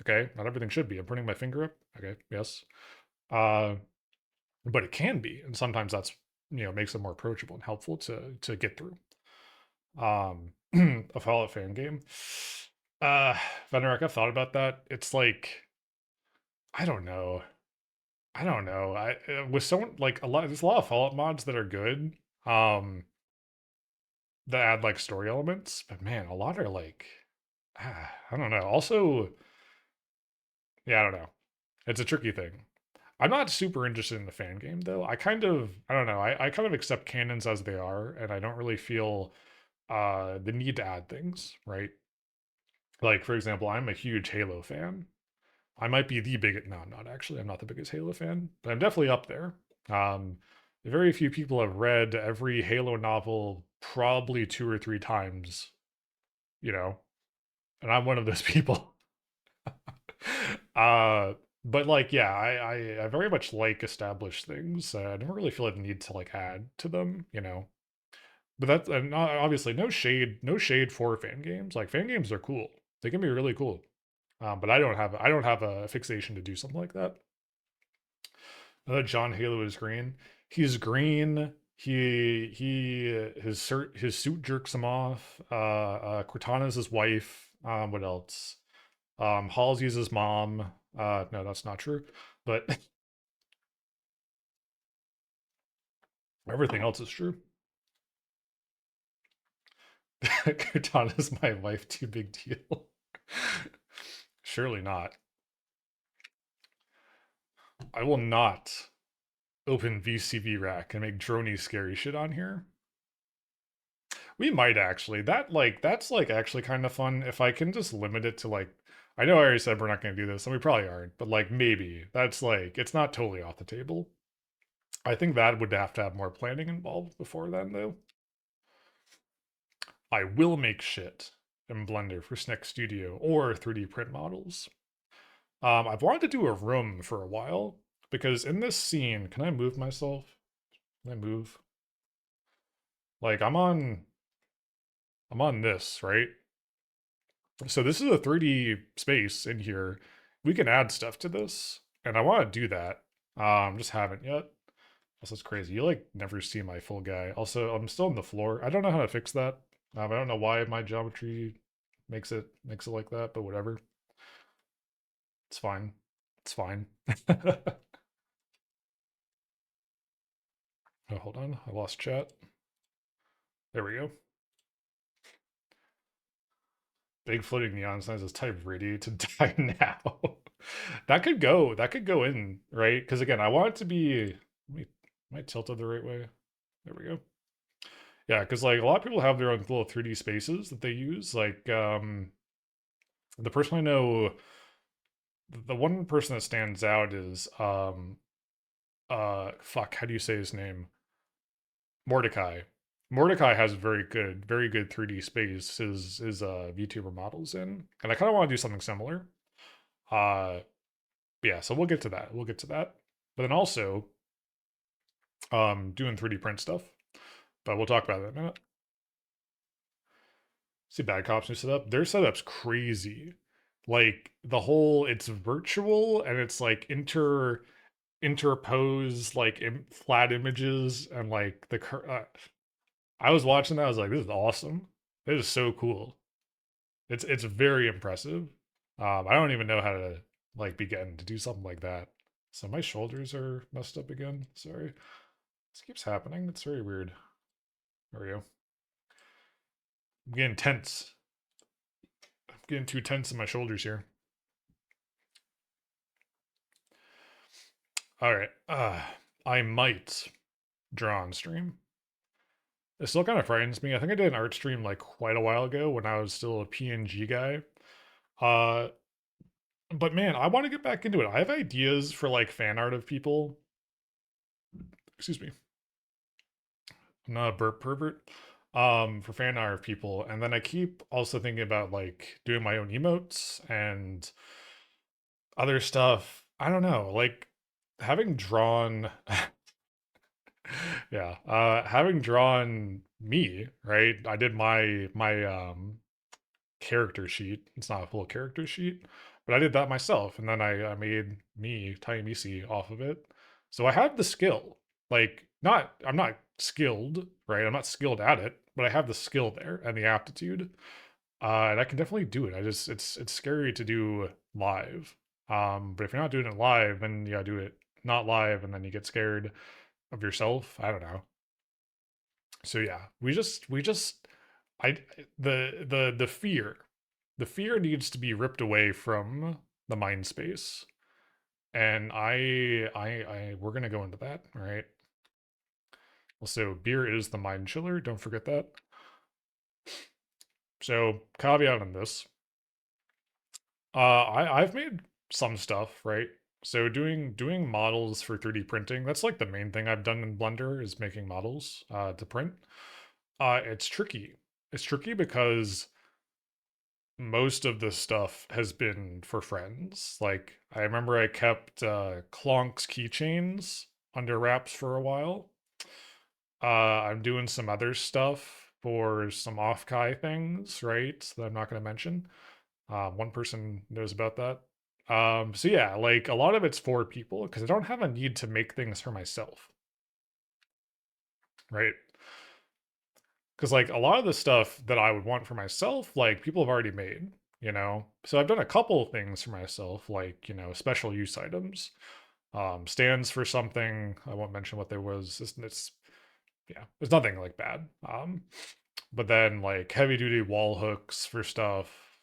Okay, not everything should be. I'm putting my finger up. Okay, yes. Uh, but it can be, and sometimes that's makes it more approachable and helpful to get through. A Fallout fan game. Uh, Veneric, I've thought about that. It's like I don't know. I don't know. I with someone like there's a lot of Fallout mods that are good. Um, that add like story elements, but man, a lot are like I don't know. Also, yeah, I don't know. It's a tricky thing. I'm not super interested in the fan game though. I don't know. I kind of accept canons as they are, and I don't really feel the need to add things, right? Like for example, I'm a huge Halo fan. I might be the biggest. No, I'm not actually. I'm not the biggest Halo fan, but I'm definitely up there. Um, very few people have read every Halo novel probably 2 or 3 times, you know, and I'm one of those people. uh, but like, yeah, I very much like established things. I don't really feel like the need to like add to them. But that's and obviously no shade for fan games. Like fan games are cool. They can be really cool. But I don't have a fixation to do something like that. John Halo is green. He's green. His suit jerks him off. Cortana's his wife. What else? Halsey's his mom. No, that's not true. But everything else is true. Katana's my life too big deal. Surely not. I will not open VCV rack and make drony scary shit on here. We might actually. That's like actually kind of fun if I can just limit it to like I know I already said we're not going to do this and we probably aren't, but like maybe. That's like it's not totally off the table. I think that would have to have more planning involved before then though. I will make shit in Blender for Snex Studio or 3D print models. I've wanted to do a room for a while because in this scene, can I move myself? Can I move? Like I'm on this, right? So this is a 3D space in here. We can add stuff to this, and I want to do that. Just haven't yet. That's crazy. You like never see my full guy. Also, I'm still on the floor. I don't know how to fix that. I don't know why my geometry makes it like that, but whatever. It's fine. It's fine. Oh, hold on. I lost chat. There we go. Big floating neon signs is type ready to die now. That could go. That could go in, right? Because again, I want it to be. Let me, am I tilted the right way? There we go. Yeah, because like a lot of people have their own little 3D spaces that they use. Like the person I know, the one person that stands out is fuck, how do you say his name? Mordecai. Mordecai has very good 3D space his VTuber models in. And I kind of want to do something similar. Uh yeah, so we'll get to that. We'll get to that. But then also doing 3D print stuff. But we'll talk about that in a minute. See Bad Cops new setup. Their setup's crazy. Like the whole it's virtual and it's like interpose like flat images and like I was watching that. I was like, this is awesome. This is so cool. It's very impressive. I don't even know how to like begin to do something like that. So my shoulders are messed up again. Sorry. This keeps happening. It's very weird. There we go. I'm getting tense. I'm getting too tense in my shoulders here. All right. I might draw on stream. It still kind of frightens me. I think I did an art stream like quite a while ago when I was still a PNG guy. Uh, but man, I want to get back into it. I have ideas for like fan art of people. Excuse me. I'm not a burp pervert. For fan art of people, and then I keep also thinking about like doing my own emotes and other stuff. I don't know, like having drawn yeah, having drawn me, right? I did my character sheet. It's not a full character sheet, but I did that myself, and then I made me Tiny Misi off of it. So I have the skill. Like, not I'm not skilled, right? I'm not skilled at it, but I have the skill there and the aptitude, and I can definitely do it. I just it's scary to do live. But if you're not doing it live, then you gotta do it not live, and then you get scared of yourself. I don't know. So yeah, we just I the fear. The fear needs to be ripped away from the mind space. And I we're gonna go into that, all right? Also, beer is the mind chiller, don't forget that. So caveat on this. I've made some stuff, right? So doing models for 3D printing, that's like the main thing I've done in Blender is making models to print. It's tricky. It's tricky because most of this stuff has been for friends. Like I remember I kept Clonk's keychains under wraps for a while. I'm doing some other stuff for some off Kai things, right? That I'm not going to mention. One person knows about that. So yeah, like a lot of it's for people because I don't have a need to make things for myself, right? Because like a lot of the stuff that I would want for myself, like people have already made, you know. So I've done a couple of things for myself, like special use items, stands for something. I won't mention what there was. It's yeah, there's nothing like bad. But then like heavy duty wall hooks for stuff,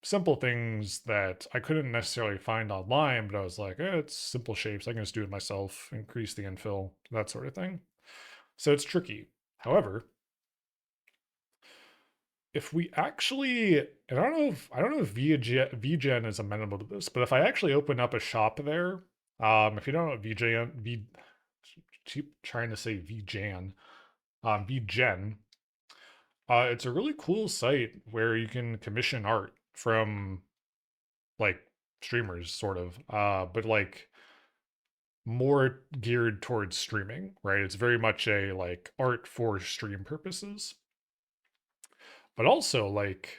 simple things that I couldn't necessarily find online, but I was like, it's simple shapes. I can just do it myself, increase the infill, that sort of thing. So it's tricky. However, if we actually, and I don't know if VGen is amenable to this, but if I actually open up a shop there, if you don't know what keep trying to say VGen, VGen, it's a really cool site where you can commission art from like streamers, sort of, but like more geared towards streaming, right? It's very much a like art for stream purposes, but also like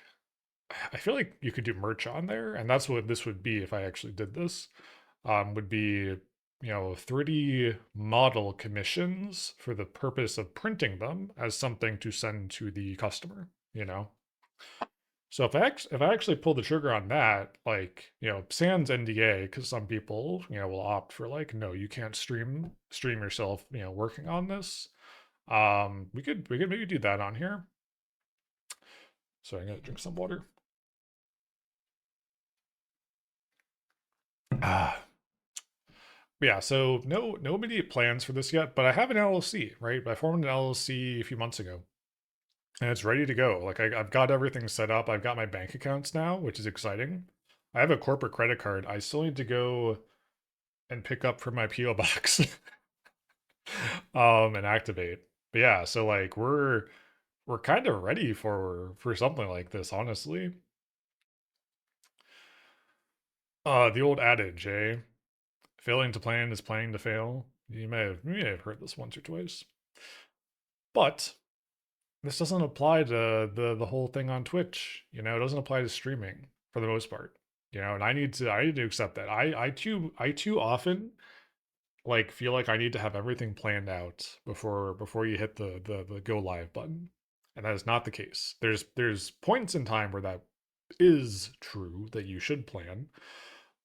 I feel like you could do merch on there, and that's what this would be if I actually did this. Would be 3D model commissions for the purpose of printing them as something to send to the customer. So if I actually pull the trigger on that, like sans NDA, because some people will opt for like no, you can't stream yourself working on this. We could maybe do that on here. So I'm gonna drink some water. Ah, yeah, so no immediate plans for this yet, but I have an LLC, right? I formed an LLC a few months ago, and it's ready to go. Like I've got everything set up. I've got my bank accounts now, which is exciting. I have a corporate credit card. I still need to go and pick up from my PO box, and activate. But yeah, so like we're kind of ready for something like this, honestly. The old adage, eh? Failing to plan is planning to fail. You may have heard this once or twice. But this doesn't apply to the whole thing on Twitch. It doesn't apply to streaming for the most part. And I need to accept that. I too often like feel like I need to have everything planned out before you hit the go live button. And that is not the case. There's points in time where that is true that you should plan,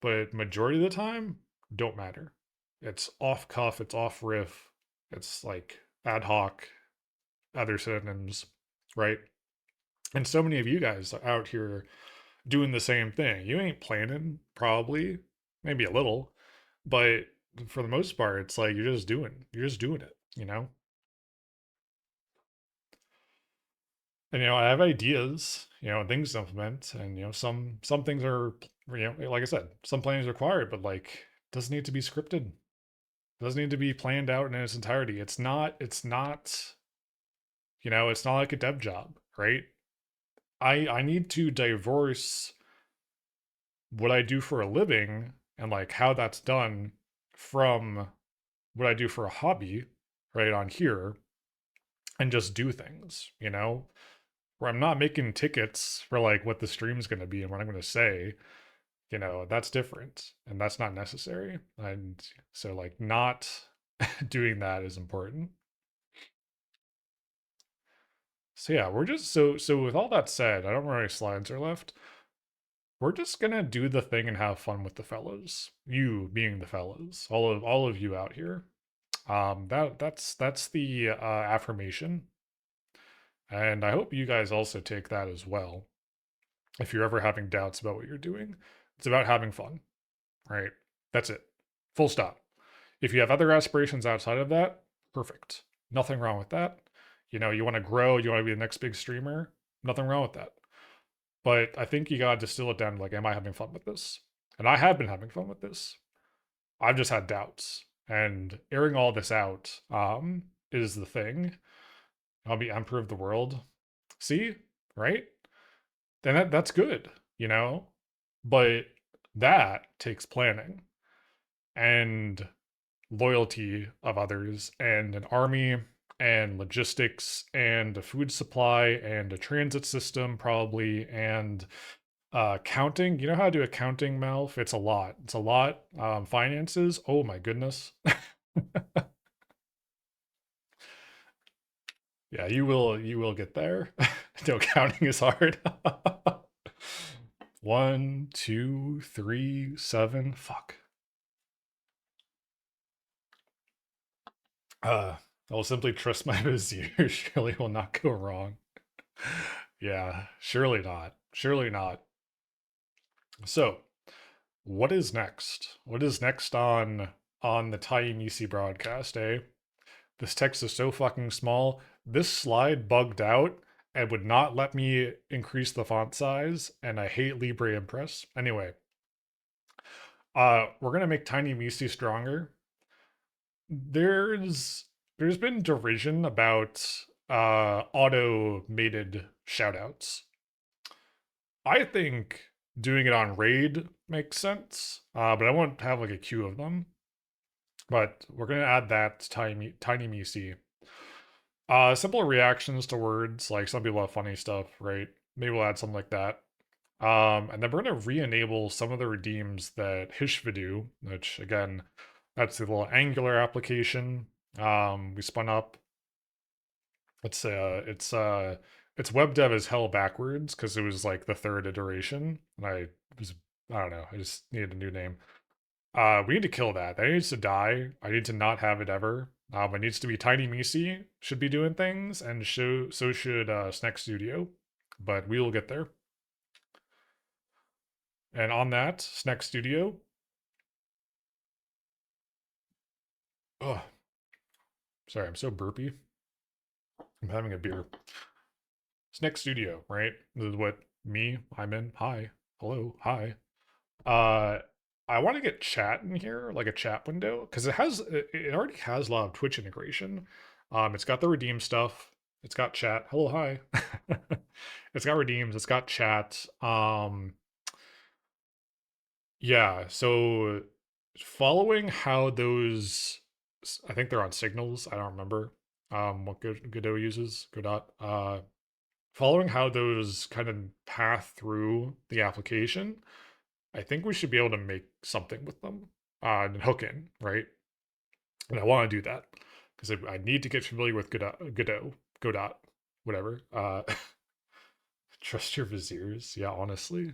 but majority of the time don't matter. It's off cuff, it's off riff, it's like ad hoc, other synonyms, right? And so many of you guys are out here doing the same thing. You ain't planning, probably, maybe a little, but for the most part, it's like you're just doing it. And I have ideas, and things to implement, and some things are, like I said, some planning is required, but like it doesn't need to be scripted. It doesn't need to be planned out in its entirety. It's not like a dev job, right? I need to divorce what I do for a living and like how that's done from what I do for a hobby, right, on here, and just do things, where I'm not making tickets for like what the stream's going to be and what I'm going to say, that's different and that's not necessary. And so like not doing that is important. So yeah, we're just so with all that said, I don't know how many slides are left. We're just gonna do the thing and have fun with the fellows. You being the fellows, all of you out here. That's the affirmation, and I hope you guys also take that as well. If you're ever having doubts about what you're doing, it's about having fun, right? That's it. Full stop. If you have other aspirations outside of that, perfect. Nothing wrong with that. You want to grow, you want to be the next big streamer, nothing wrong with that. But I think you gotta distill it down to like, am I having fun with this? And I have been having fun with this. I've just had doubts. And airing all this out is the thing. I'll be emperor of the world. See? Right? Then that's good. But that takes planning and loyalty of others and an army and logistics and a food supply and a transit system probably and counting. You know how to do accounting, Malf? It's a lot. Finances, oh my goodness. Yeah, you will get there. No, counting is hard. 1, 2, 3, 7. Fuck. I will simply trust my vizier. Surely will not go wrong. Yeah, surely not. Surely not. So, what is next? What is next on the Tiny broadcast, eh? This text is so fucking small. This slide bugged out and would not let me increase the font size, and I hate Libre Impress. Anyway, we're gonna make Tiny Misi stronger. There's been derision about automated shoutouts. I think doing it on raid makes sense, but I won't have like a queue of them. But we're gonna add that to Tiny Misi. Simple reactions to words, like some people have funny stuff, right? Maybe we'll add something like that. And then we're gonna re-enable some of the redeems that Hishva do, which again, that's the little Angular application we spun up. It's web dev as hell backwards because it was like the third iteration, and I don't know, I just needed a new name. We need to kill that. That needs to die. I need to not have it ever. It needs to be Tiny Misi should be doing things, and so should Snack Studio. But we will get there. And on that, Snack Studio. Oh, sorry, I'm so burpy. I'm having a beer. Snack Studio, right? This is what I'm in. Hi. Hello. Hi. Uh I want to get chat in here, like a chat window, because it already has a lot of Twitch integration. It's got the redeem stuff. It's got chat. Hello, hi. It's got redeems. It's got chat. Yeah. So following how those, I think they're on signals. I don't remember. What Godot uses. Godot. Following how those kind of path through the application, I think we should be able to make something with them and hook in, right? And I want to do that because I need to get familiar with Godot, whatever. Trust your viziers. Yeah, honestly,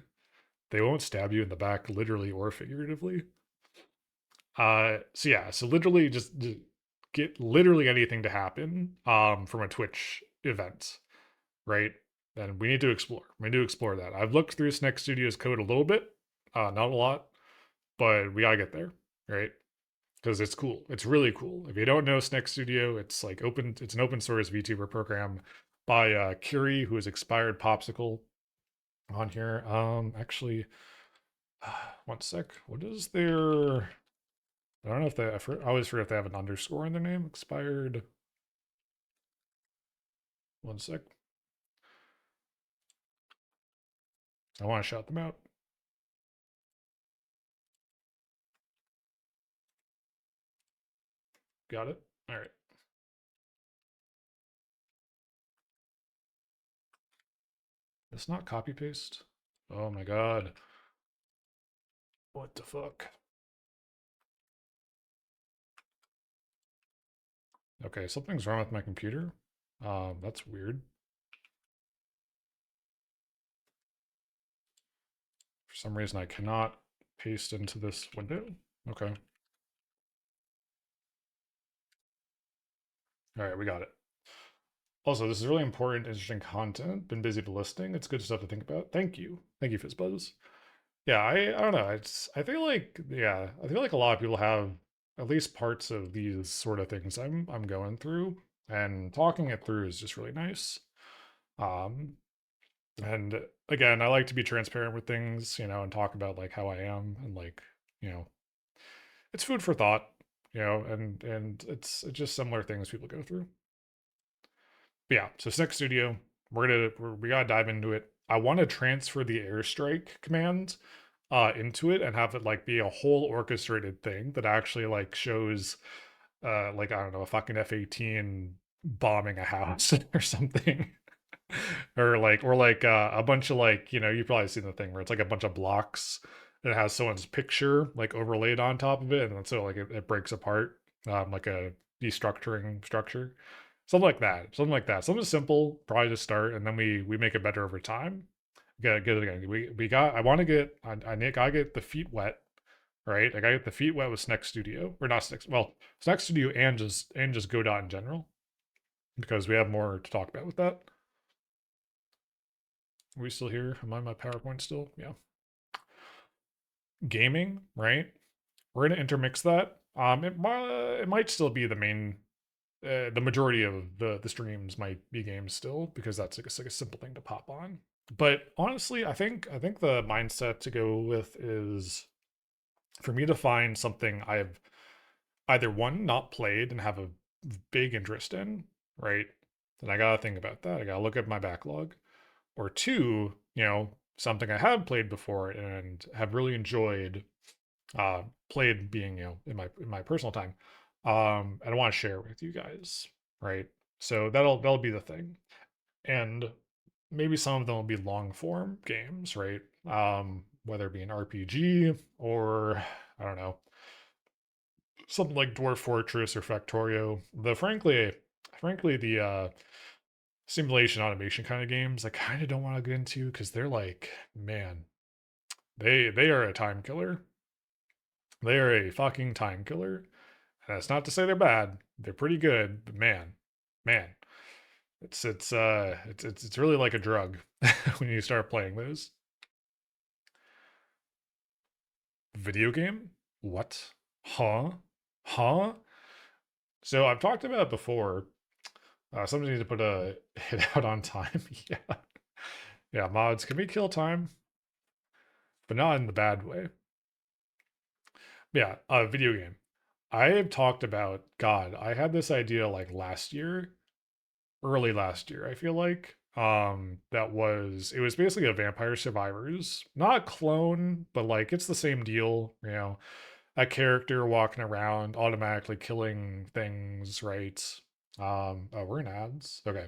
they won't stab you in the back, literally or figuratively. So yeah, so literally just get literally anything to happen from a Twitch event, right? Then we need to explore. We need to explore that. I've looked through Snack Studio's code a little bit, not a lot, but we gotta get there, right? Because it's cool. It's really cool. If you don't know Snack Studio, it's like open. It's an open source VTuber program by Curie, who is expired popsicle on here. Actually, one sec. What is their? I don't know if they. I always forget if they have an underscore in their name. Expired. One sec. I want to shout them out. Got it. All right. It's not copy paste. Oh my god. What the fuck? Okay, something's wrong with my computer. That's weird. For some reason, I cannot paste into this window. Okay. All right, we got it. Also, this is really important, interesting content. Been busy listing. It's good stuff to think about. Thank you. Thank you, Fizzbuzz. Yeah, I don't know. I feel like I feel like a lot of people have at least parts of these sort of things I'm going through, and talking it through is just really nice. Um, and again, I like to be transparent with things, and talk about like how I am and like, you know, it's food for thought, and it's just similar things people go through. But yeah, so Snack Studio, we gotta dive into it. I want to transfer the airstrike command into it and have it like be a whole orchestrated thing that actually like shows like I don't know, a fucking F-18 bombing a house or something. or like a bunch of like, you've probably seen the thing where it's like a bunch of blocks and it has someone's picture like overlaid on top of it, and so like it breaks apart, like a destructuring structure. Something simple, probably to start, and then we make it better over time. Get it again. We got. I want to get. I get the feet wet, right? Like I get the feet wet with Snack Studio, or not Snack. Well, Snack Studio and just Godot in general, because we have more to talk about with that. Are we still here? Am I on my PowerPoint still? Yeah. Gaming, right? We're gonna intermix that. It might still be the main, the majority of the streams might be games still because that's like a simple thing to pop on. But honestly, I think the mindset to go with is for me to find something I've either one not played and have a big interest in, right? Then I gotta think about that. I gotta look at my backlog. Or two, something I have played before and have really enjoyed, played being, in my personal time. And I want to share with you guys, right? So that'll be the thing. And maybe some of them will be long form games, right? Whether it be an RPG or I don't know, something like Dwarf Fortress or Factorio. Frankly, the simulation automation kind of games I kind of don't want to get into because they're like, man, they are a time killer. They are a fucking time killer. And that's not to say they're bad. They're pretty good, but man, it's really like a drug when you start playing those. Video game? What? Huh? Huh? So I've talked about it before. Somebody needs to put a hit out on time. Yeah. Yeah, mods, can we kill time? But not in the bad way. Yeah, a video game. I have talked about, God, I had this idea like last year, early last year, I feel like. It was basically a Vampire Survivors, not a clone, but like it's the same deal, a character walking around automatically killing things, right? Oh, we're in ads. Okay.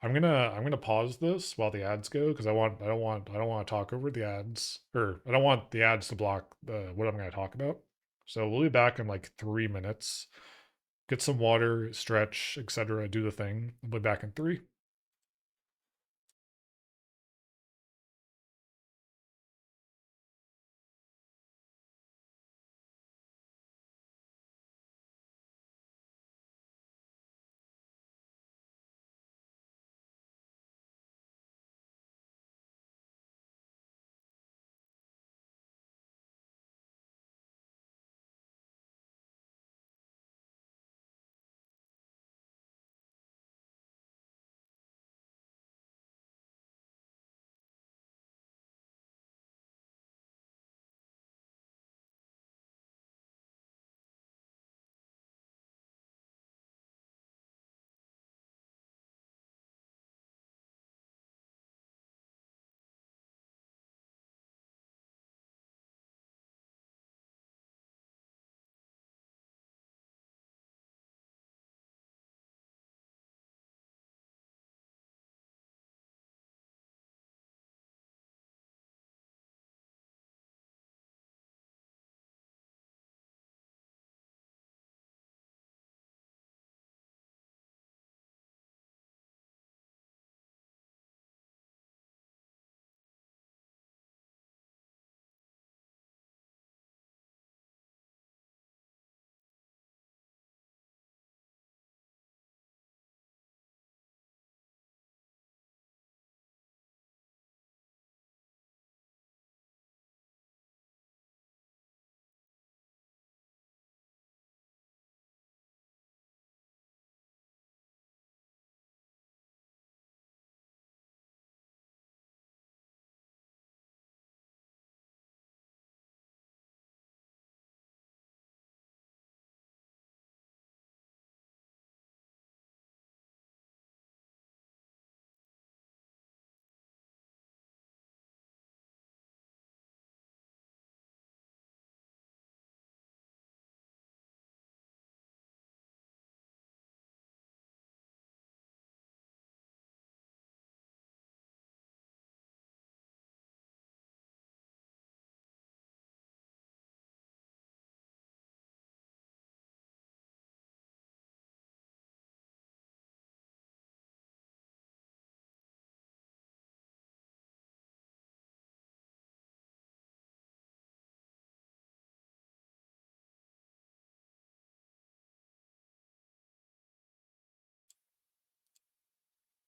I'm gonna pause this while the ads go because I don't want to talk over the ads, or I don't want the ads to block what I'm gonna talk about. So we'll be back in like 3 minutes. Get some water, stretch, etc. Do the thing. We'll be back in three.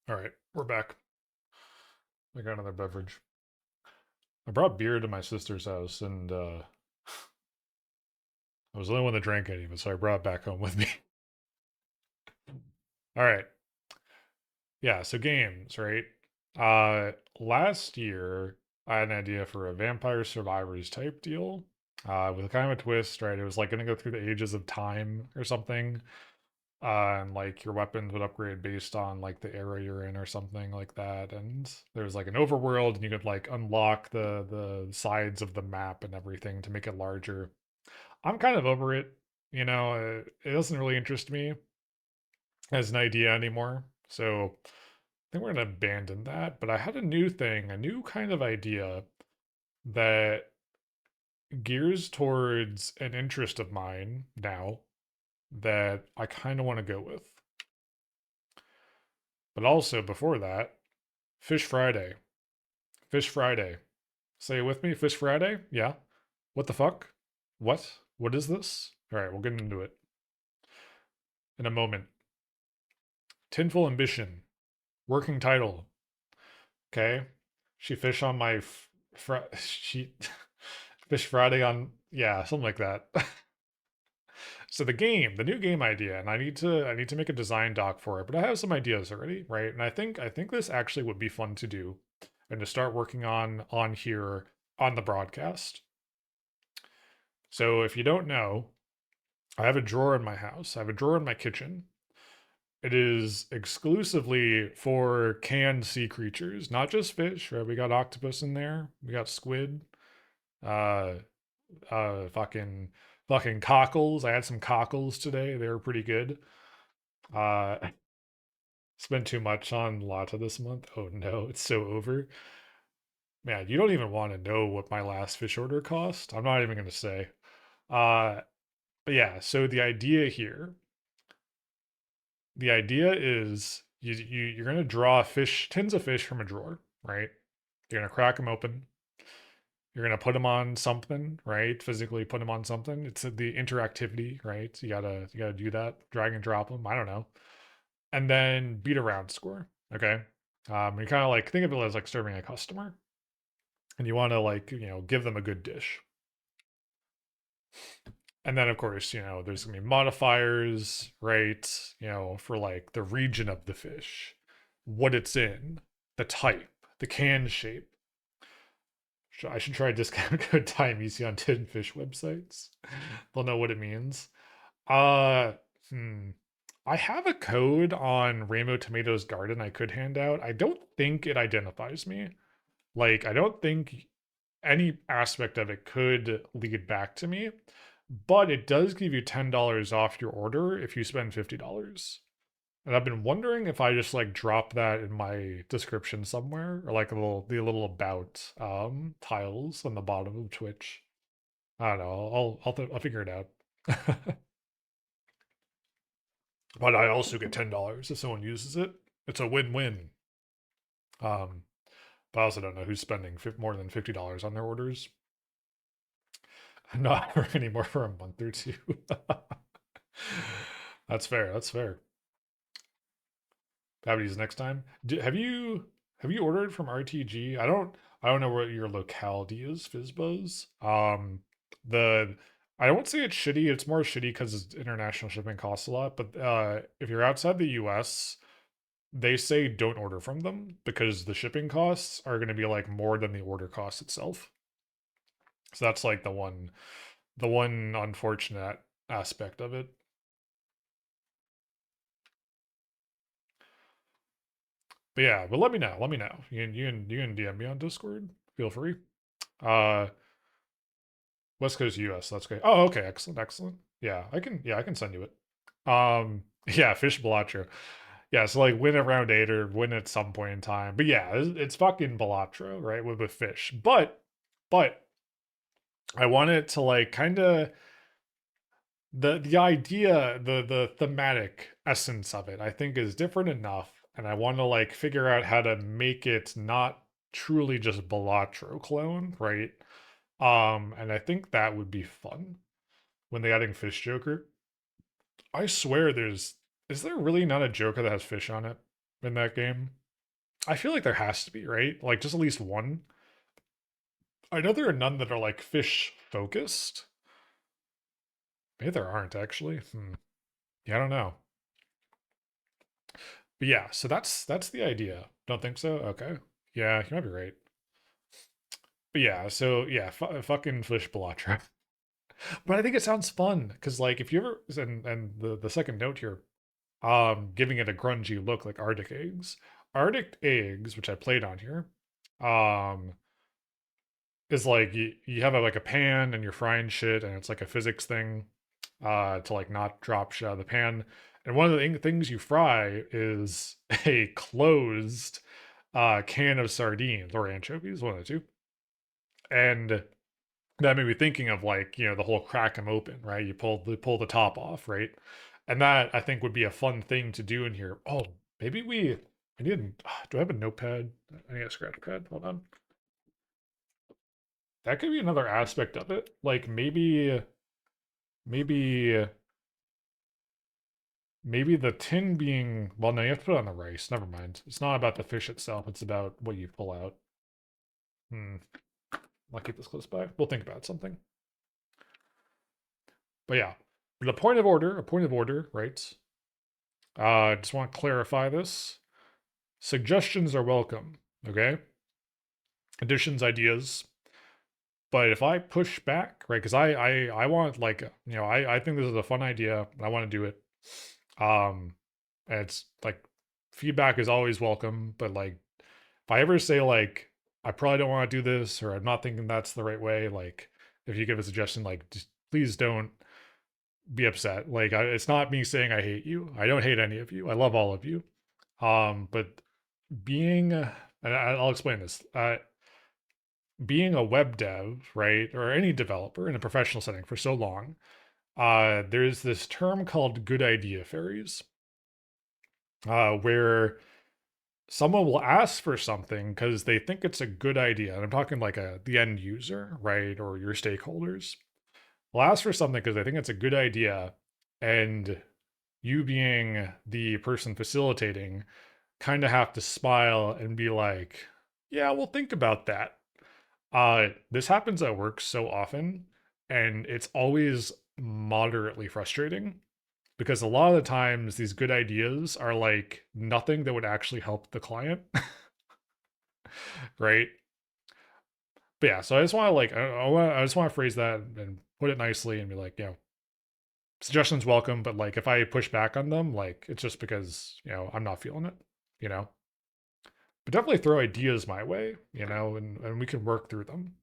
All right, we're back. I got another beverage. I brought beer to my sister's house, and I was the only one that drank any of it, so I brought it back home with me. All right. Yeah, so games, right? Last year I had an idea for a Vampire Survivors type deal. With kind of a twist, right? It was like gonna go through the ages of time or something. And like your weapons would upgrade based on like the era you're in or something like that. And there's like an overworld and you could like unlock the sides of the map and everything to make it larger. I'm kind of over it. You know, it doesn't really interest me as an idea anymore. So I think we're going to abandon that. But I had a new thing, a new kind of idea that gears towards an interest of mine now that I kind of want to go with. But also before that, Fish Friday. Fish Friday. Say it with me, Fish Friday? Yeah. What the fuck? What? What is this? All right, we'll get into it in a moment. Tinful Ambition. Working title. Okay. She fish on my she Fish Friday on, yeah, something like that. So the new game idea, and I need to make a design doc for it, but I have some ideas already, right? And I think this actually would be fun to do and to start working on here on the broadcast. So if you don't know, I have a drawer in my house. I have a drawer in my kitchen. It is exclusively for canned sea creatures, not just fish, right? We got octopus in there. We got squid. Uh fucking cockles. I had some cockles today. They were pretty good. Uh spent too much on Lata this month. Oh no, it's so over. Man, you don't even want to know what my last fish order cost. I'm not even gonna say. Uh but yeah, so the idea is you're gonna draw fish, tins of fish from a drawer, right? You're gonna crack them open. You're gonna put them on something, right? Physically put them on something. It's the interactivity, right? You gotta do that. Drag and drop them. I don't know, and then beat around score. Okay. You kind of like think of it as like serving a customer, and you want to like give them a good dish. And then of course there's gonna be modifiers, right? For like the region of the fish, what it's in, the type, the can shape. I should try a discount code time you see on tin fish websites. They'll know what it means. Uh, hmm. I have a code on Rainbow Tomatoes Garden I could hand out. I don't think it identifies me. Like, I don't think any aspect of it could lead back to me, but it does give you $10 off your order if you spend $50. And I've been wondering if I just like drop that in my description somewhere or like the little about tiles on the bottom of Twitch. I don't know. I'll figure it out. But I also get $10 if someone uses it. It's a win-win. Um, but I also don't know who's spending more than $50 on their orders. I'm not anymore for a month or two. That's fair. That's fair. Use next time. Have you ordered from RTG? I don't know what your locality is, Fizbos. The I won't say it's shitty. It's more shitty because international shipping costs a lot. But if you're outside the U.S., they say don't order from them because the shipping costs are going to be like more than the order cost itself. So that's like the one unfortunate aspect of it. But yeah, but let me know. Let me know. You can DM me on Discord. Feel free. Uh, West Coast US. That's great. Oh, okay. Excellent. Excellent. Yeah, I can. Yeah, I can send you it. Yeah, Fish Balatro. Yeah, so like win at round 8 or win at some point in time. But yeah, it's fucking Balatro, right? With fish. But I want it to like kind of the idea, the thematic essence of it, I think is different enough. And I want to like figure out how to make it not truly just Balatro clone, right? And I think that would be fun when they adding Fish Joker. I swear is there really not a Joker that has fish on it in that game? I feel like there has to be, right? Like just at least one. I know there are none that are like fish focused. Maybe there aren't actually. Yeah, I don't know. But yeah, so that's the idea. Don't think so? Okay. Yeah, you might be right. But yeah, so yeah, fucking fish Pilatra. But I think it sounds fun because like if you ever and the second note here, giving it a grungy look like Arctic eggs. Arctic eggs, which I played on here, um, is like you have like a pan and you're frying shit and it's like a physics thing to like not drop shit out of the pan. And one of the things you fry is a closed can of sardines or anchovies, one of the two. And that made me thinking of like, the whole crack them open, right? You pull the top off, right? And that I think would be a fun thing to do in here. Oh, maybe I need, do I have a notepad? I need a scratch pad. Hold on. That could be another aspect of it. Like maybe maybe the tin being, well, no, you have to put it on the rice. Never mind. It's not about the fish itself. It's about what you pull out. Hmm. I'll keep this close by. We'll think about something. But yeah, a point of order, right? Just want to clarify this. Suggestions are welcome. Okay. Additions, ideas. But if I push back, right? Because I want like I think this is a fun idea. I want to do it. And it's like feedback is always welcome, but like if I ever say like I probably don't want to do this or I'm not thinking that's the right way, like if you give a suggestion, like just please don't be upset. Like it's not me saying I hate you. I don't hate any of you. I love all of you. But being, and I'll explain this. Being a web dev, right, or any developer in a professional setting for so long, there's this term called good idea fairies, where someone will ask for something because they think it's a good idea. And I'm talking like the end user, right, or your stakeholders. Will ask for something because they think it's a good idea, and you being the person facilitating kind of have to smile and be like, "Yeah, we'll think about that." This happens at work so often, and it's always moderately frustrating because a lot of the times these good ideas are like nothing that would actually help the client, right? But yeah, so I just want to like I just want to phrase that and put it nicely and be like, suggestions welcome, but like if I push back on them, like it's just because I'm not feeling it, you know. But definitely throw ideas my way, and we can work through them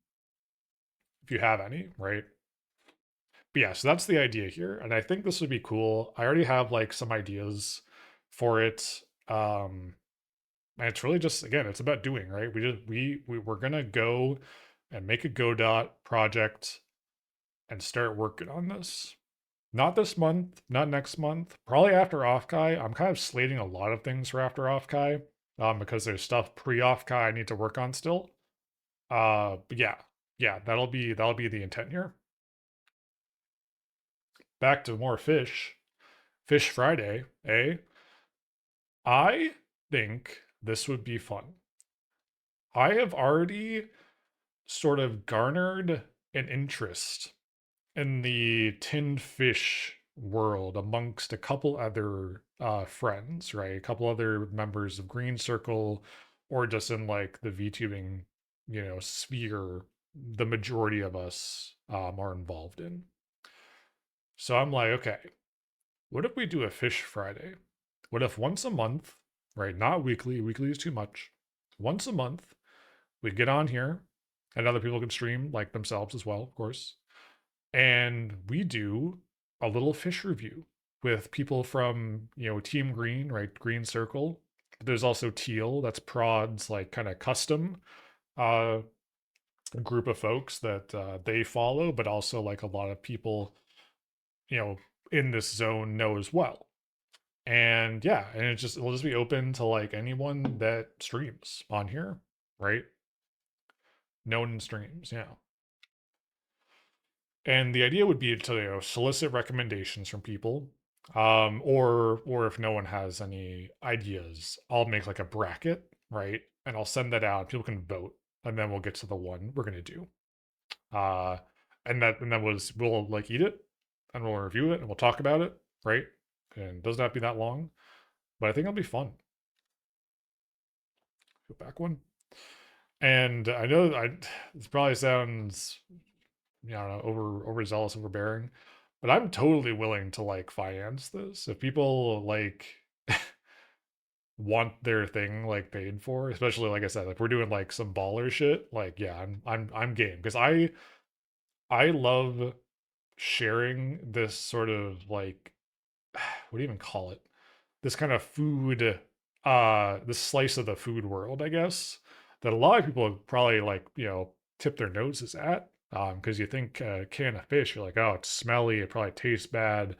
if you have any, right? But yeah, so that's the idea here, and I think this would be cool. I already have like some ideas for it. And it's really just again, it's about doing, right? We're gonna go and make a Godot project and start working on this. Not this month, not next month, probably after Offkai. I'm kind of slating a lot of things for after Offkai, because there's stuff pre Offkai I need to work on still. But yeah, that'll be the intent here. Back to more fish. Fish Friday, eh? I think this would be fun. I have already sort of garnered an interest in the tinned fish world amongst a couple other friends, right? A couple other members of Green Circle, or just in like the VTubing, sphere. The majority of us are involved in. So I'm like, okay, what if we do a Fish Friday? What if once a month, right? Not weekly. Weekly is too much. Once a month, we get on here, and other people can stream like themselves as well, of course, and we do a little fish review with people from Team Green, right? Green Circle. There's also Teal, that's Prod's like kind of custom uh group of folks that they follow, but also like a lot of people you know in this zone know as well. And yeah, and it'll just be open to like anyone that streams on here, right? Known streams, yeah. And the idea would be to solicit recommendations from people, or if no one has any ideas, I'll make like a bracket right? And I'll send that out. People can vote, and then we'll get to the one we're gonna do. Uh, and then we'll like eat it, and we'll review it, and we'll talk about it, right? And it doesn't have to be that long, but I think it'll be fun. Go back one. And I know this probably sounds, I don't know, overzealous, overbearing, but I'm totally willing to like finance this. If people like want their thing like paid for, especially like I said, like we're doing like some baller shit, like yeah, I'm game because I love sharing this sort of like what do you even call it? This kind of food, this slice of the food world, I guess, that a lot of people probably like, tip their noses at. Because you think can of fish, you're like, oh, it's smelly, it probably tastes bad,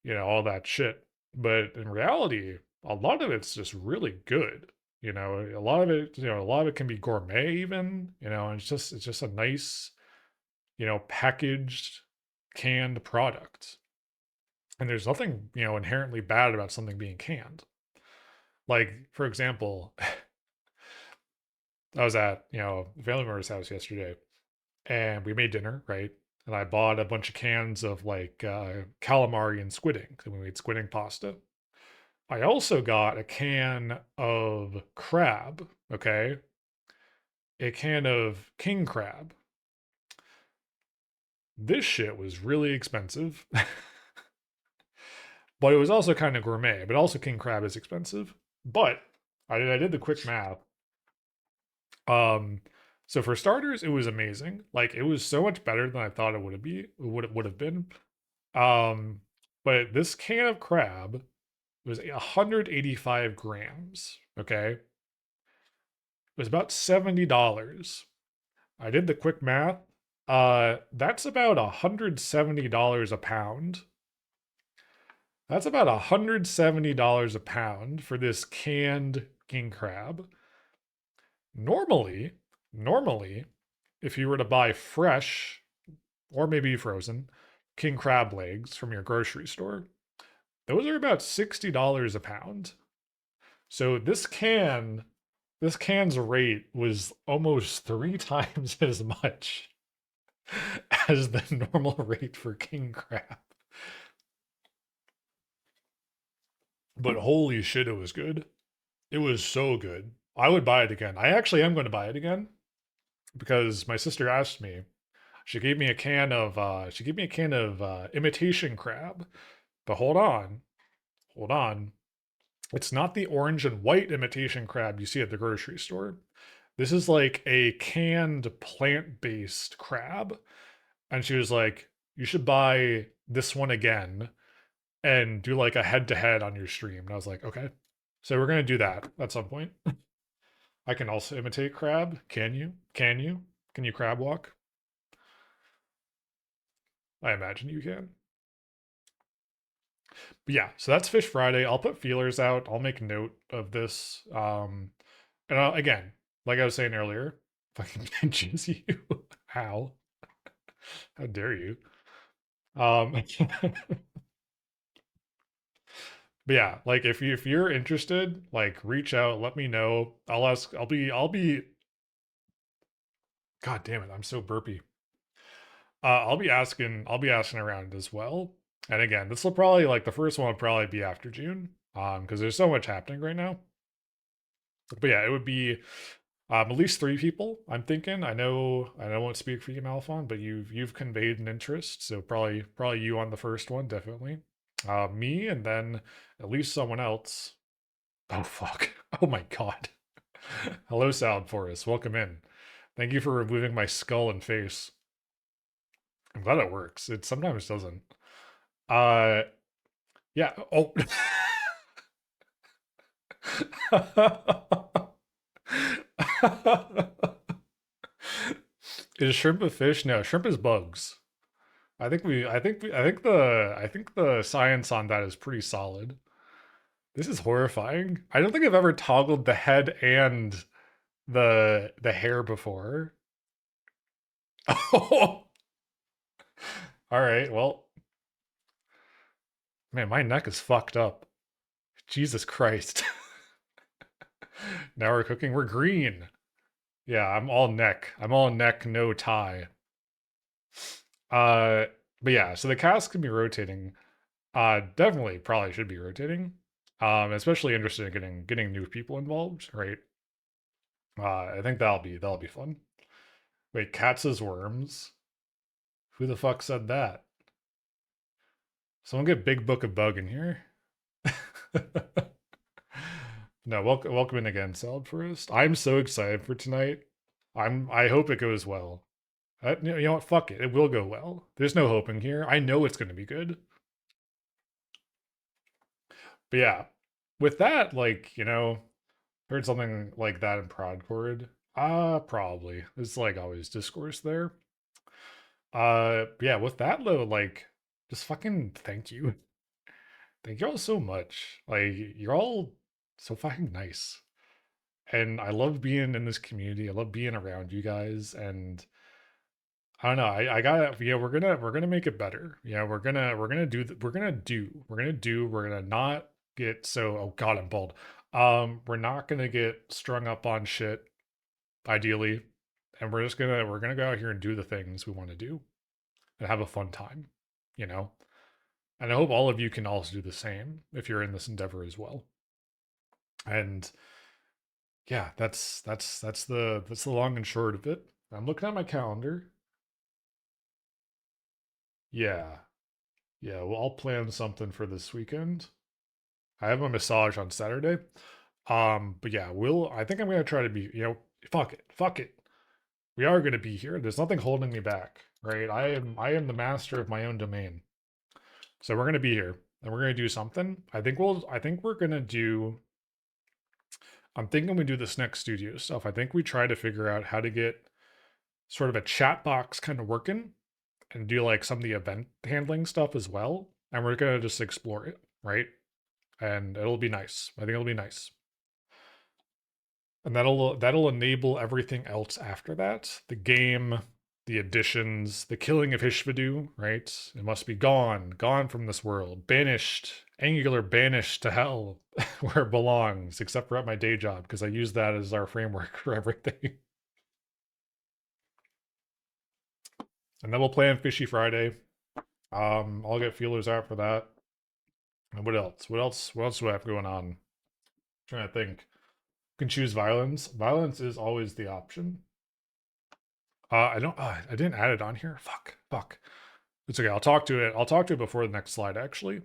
all that shit. But in reality, a lot of it's just really good. A lot of it, a lot of it can be gourmet even, and it's just a nice, packaged canned product. And there's nothing, inherently bad about something being canned. Like, for example, I was at, a family member's house yesterday and we made dinner, right? And I bought a bunch of cans of like calamari and squidding. So we made squidding pasta. I also got a can of crab, okay? A can of king crab. This shit was really expensive, but it was also kind of gourmet, but also king crab is expensive. But I did the quick math. Um, so for starters, it was amazing. Like it was so much better than I thought it would have been. Um, but this can of crab was 185 grams. Okay, it was about $70. I did the quick math. That's about $170 a pound. That's about $170 a pound for this canned king crab. Normally, normally, if you were to buy fresh or maybe frozen king crab legs from your grocery store, those are about $60 a pound. So this can's rate was almost 3 times as much as the normal rate for king crab. But holy shit, it was good. It was so good. I would buy it again. I actually am going to buy it again because my sister asked me. She gave me a can of imitation crab. But hold on. It's not the orange and white imitation crab you see at the grocery store. This is like a canned plant-based crab. And she was like, "You should buy this one again and do like a head-to-head on your stream." And I was like, "Okay." So we're gonna do that at some point. I can also imitate crab. Can you? Can you? Can you crab walk? I imagine you can. But yeah, so that's Fish Friday. I'll put feelers out. I'll make note of this. And again, like I was saying earlier, fucking pinches you. How? How dare you? But yeah, like if you're interested, like reach out, let me know. I'll be God damn it, I'm so burpy. I'll be asking around as well. And again, this will probably like the first one will probably be after June. Because there's so much happening right now. But yeah, it would be at least 3 people. I'm thinking. I won't speak for you, Malphon, but you've conveyed an interest, so probably you on the first one, definitely. Me, and then at least someone else. Oh fuck! Oh my god! Hello, Salad Forest. Welcome in. Thank you for removing my skull and face. I'm glad it works. It sometimes doesn't. Uh, yeah. Oh. Is shrimp a fish? No, shrimp is bugs. I think the science on that is pretty solid. This is horrifying. I don't think I've ever toggled the head and the hair before. Oh, all right. Well, man, my neck is fucked up. Jesus Christ. Now we're cooking. We're green. Yeah, I'm all neck. I'm all neck, no tie. Uh, but yeah, so the cast can be rotating. Definitely, probably should be rotating. Especially interested in getting new people involved, right? I think that'll be fun. Wait, cats as worms? Who the fuck said that? Someone get Big Book of Bug in here. No, welcome in again, Salad Forest. I'm so excited for tonight. I hope it goes well. You know what? Fuck it. It will go well. There's no hoping here. I know it's going to be good. But yeah, with that, like, heard something like that in Prodcord. Probably. It's like always discourse there. Yeah, with that though, like, just fucking thank you. Thank you all so much. Like, you're all so fucking nice. And I love being in this community. I love being around you guys. And I don't know. I gotta, we're gonna make it better. We're gonna not get so, oh God, I'm bald. We're not gonna get strung up on shit, ideally. And we're gonna go out here and do the things we want to do and have a fun time, you know? And I hope all of you can also do the same if you're in this endeavor as well. And yeah, that's the long and short of it. I'm looking at my calendar. Yeah. Yeah, well, I'll plan something for this weekend. I have a massage on Saturday. But yeah, I think I'm gonna try to be, fuck it. Fuck it. We are gonna be here. There's nothing holding me back, right? I am the master of my own domain. So we're gonna be here and we're gonna do something. I think we're gonna do I'm thinking we do this next studio stuff. I think we try to figure out how to get sort of a chat box kind of working and do like some of the event handling stuff as well. And we're gonna just explore it, right? And it'll be nice. I think it'll be nice. And that'll enable everything else after that. The game, the additions, the killing of Hishvadu, right? It must be gone from this world, banished, Angular banished to hell, where it belongs, except for at my day job because I use that as our framework for everything. And then we'll play on Fishy Friday. I'll get feelers out for that. And what else? What else do I have going on? I'm trying to think. You can choose violence. Violence is always the option. I don't. I didn't add it on here. Fuck. It's okay. I'll talk to it. I'll talk to it before the next slide, actually.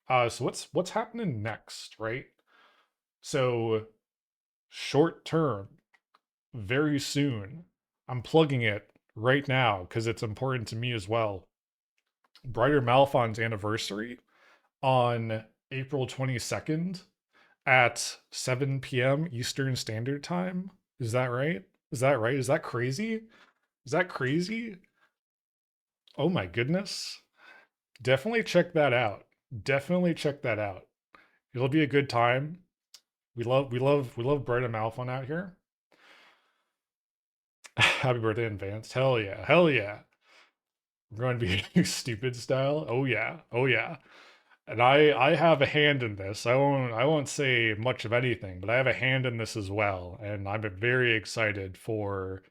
So what's happening next, right? So short term, very soon. I'm plugging it right now because it's important to me as well. Brighter Malphon's anniversary on April 22nd at 7 p.m. Eastern Standard Time. Is that right? Is that right? Is that crazy? Is that crazy? Oh my goodness. Definitely check that out. Definitely check that out. It'll be a good time. We love Bright and Malphon out here. Happy birthday in advance. Hell yeah. Hell yeah. We're going to be stupid style. Oh yeah. Oh yeah. And I have a hand in this. I won't say much of anything, but I have a hand in this as well. And I'm very excited for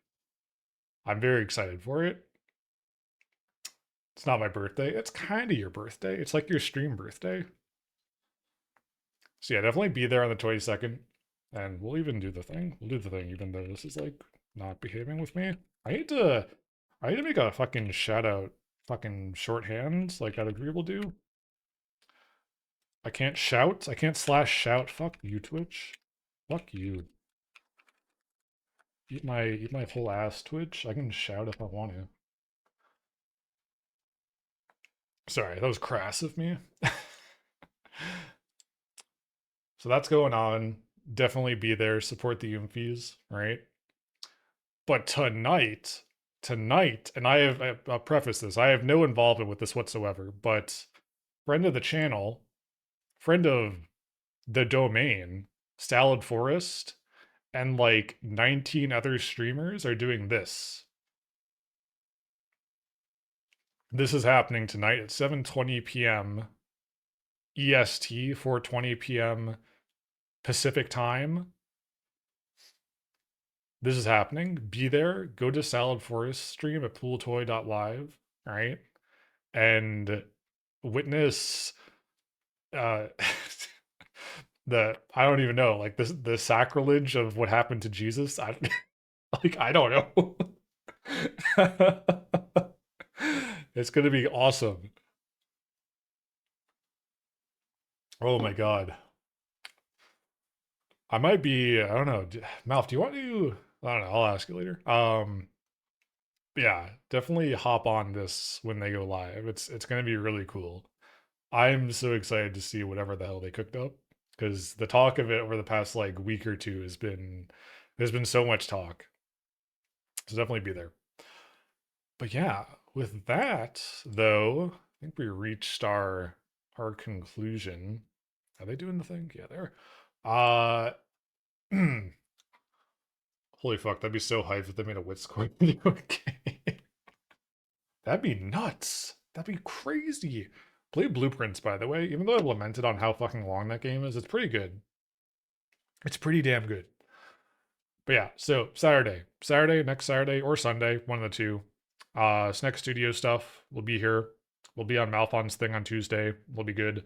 it. It's not my birthday. It's kind of your birthday. It's like your stream birthday. So yeah, definitely be there on the 22nd. And we'll even do the thing. We'll do the thing, even though this is like not behaving with me. I need to make a fucking shout out fucking shorthand like other people do. I can't shout. I can't slash shout. Fuck you, Twitch. Fuck you. Eat my whole ass, Twitch. I can shout if I want to. Sorry, that was crass of me. So that's going on. Definitely be there, support the Oomfies, right? But tonight, and I'll preface this, I have no involvement with this whatsoever, but friend of the channel, friend of the domain, Salad Forest, and like 19 other streamers are doing this. This is happening tonight at 7:20 p.m. EST, 4:20 p.m. Pacific time. this is happening. Be there. Go to Salad Forest stream at pooltoy.live. All right. And witness uh I don't even know, like the sacrilege of what happened to Jesus. I don't know. It's gonna be awesome. Oh my god. I might be, I don't know. Malf, do you want to, I don't know, I'll ask you later. Yeah, definitely hop on this when they go live. It's gonna be really cool. I'm so excited to see whatever the hell they cooked up, because the talk of it over the past like week or two has been, there's been so much talk. So definitely be there. But yeah, with that though, I think we reached our conclusion. Are they doing the thing? Yeah, they're. Uh, holy fuck, that'd be so hyped if they made a wit score video game. That'd be nuts. That'd be crazy. Play Blueprints, by the way. Even though I've lamented on how fucking long that game is, it's pretty good. It's pretty damn good. But yeah, so Saturday, next Saturday or Sunday, one of the two. Snack Studio stuff will be here. We'll be on Malphon's thing on Tuesday. We'll be good.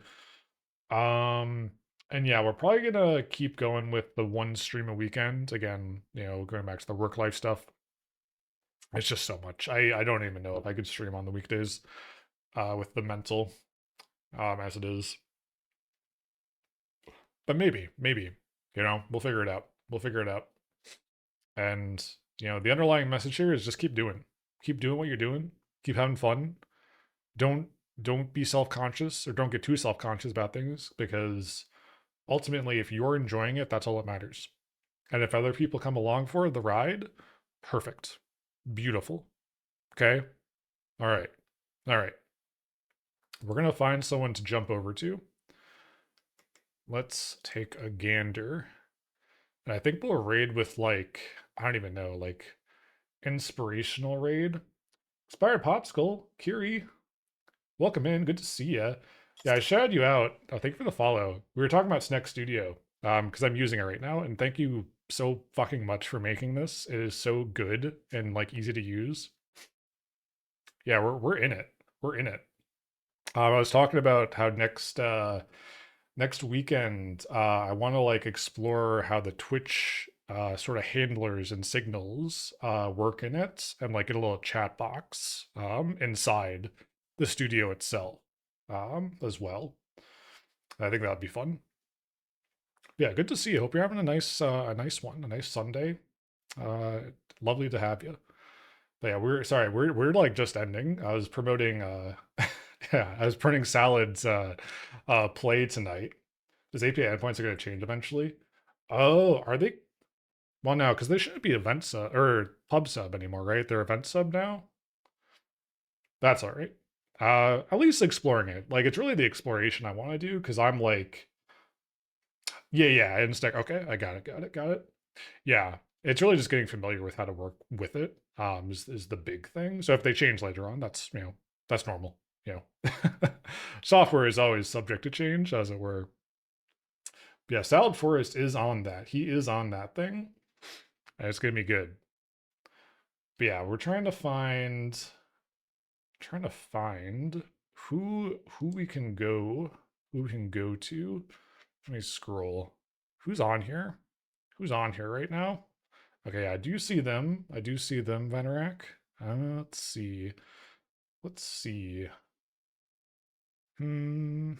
Um, and yeah, we're probably gonna keep going with the one stream a weekend. Again, going back to the work life stuff. It's just so much. I don't even know if I could stream on the weekdays, with the mental, as it is. But maybe, we'll figure it out. We'll figure it out. And the underlying message here is just keep doing what you're doing, keep having fun. Don't don't be self-conscious, or don't get too self-conscious about things, because ultimately, if you're enjoying it, that's all that matters. And if other people come along for the ride, perfect, beautiful. Okay, all right, all right. We're gonna find someone to jump over to. Let's take a gander. And I think we'll raid with like, I don't even know, like inspirational raid. Inspired Popsicle, Kiri, welcome in. Good to see you. Yeah, I shouted you out. Oh, thank you for the follow. We were talking about Snack Studio, because I'm using it right now, and thank you so fucking much for making this. It is so good and like easy to use. Yeah, we're in it. We're in it. I was talking about how next weekend, I want to like explore how the Twitch sort of handlers and signals work in it, and like get a little chat box inside the studio itself as well. I think that'd be fun. Yeah, good to see you. Hope you're having a nice one, a nice Sunday. Uh, lovely to have you. But yeah, we're like just ending. I was promoting yeah, I was printing Salad's play tonight. His API endpoints are going to change eventually. Oh, are they? Well, no, because they shouldn't be event sub or pub sub anymore, right? They're event sub now. That's all right. At least exploring it. Like, it's really the exploration I want to do, because I'm like, yeah, Instack. Okay, I got it. Yeah, it's really just getting familiar with how to work with it. Is the big thing. So if they change later on, that's normal. Software is always subject to change, as it were. Yeah, Salad Forest is on that. He is on that thing. And it's gonna be good. But yeah, we're trying to find who we can go to. Let me scroll. Who's on here? Who's on here right now? Okay, I do see them. I do see them, Venerak. Let's see. Let's see. We're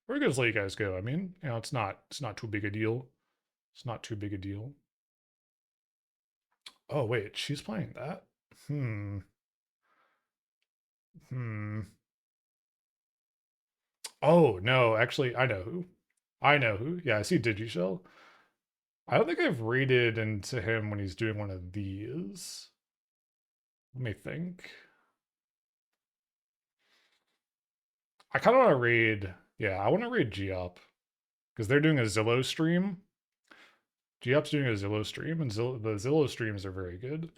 gonna let you guys go. I mean, it's not too big a deal. It's not too big a deal. Oh wait, she's playing that. Hmm. Hmm. Oh no, actually, I know who. I know who. Yeah, I see Digishell. I don't think I've raided into him when he's doing one of these. Let me think. I kind of want to raid. Yeah, I want to raid Geop, because they're doing a Zillow stream. Geop's doing a Zillow stream, and the Zillow streams are very good.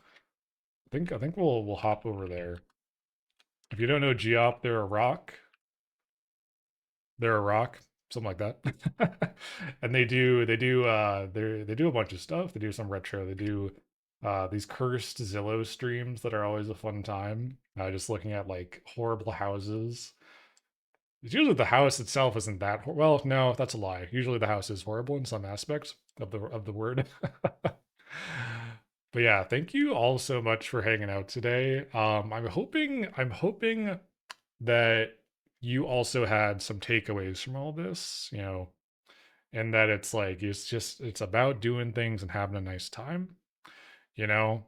I think we'll hop over there. If you don't know Geop, they're a rock. They're a rock, something like that. And they do a bunch of stuff. They do some retro. They do These cursed Zillow streams that are always a fun time. Just looking at like horrible houses. It's usually the house itself isn't that well. No, that's a lie. Usually the house is horrible in some aspects of the word. But yeah, thank you all so much for hanging out today. I'm hoping that you also had some takeaways from all this, and that it's like it's about doing things and having a nice time, you know.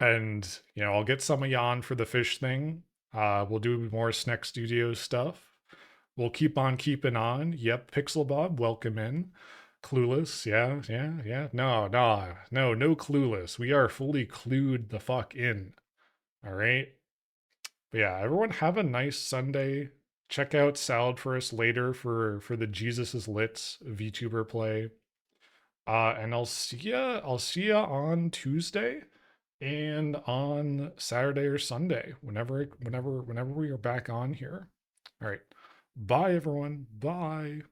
And I'll get some of you on for the fish thing. We'll do more Sneck Studios stuff. We'll keep on keeping on. Yep, Pixel Bob, welcome in. Clueless, yeah, yeah, yeah. No, clueless. We are fully clued the fuck in. All right. But yeah, everyone have a nice Sunday. Check out Salad for us later for the Jesus is Lit VTuber play. And I'll see ya on Tuesday and on Saturday or Sunday, whenever we are back on here. All right. Bye everyone. Bye.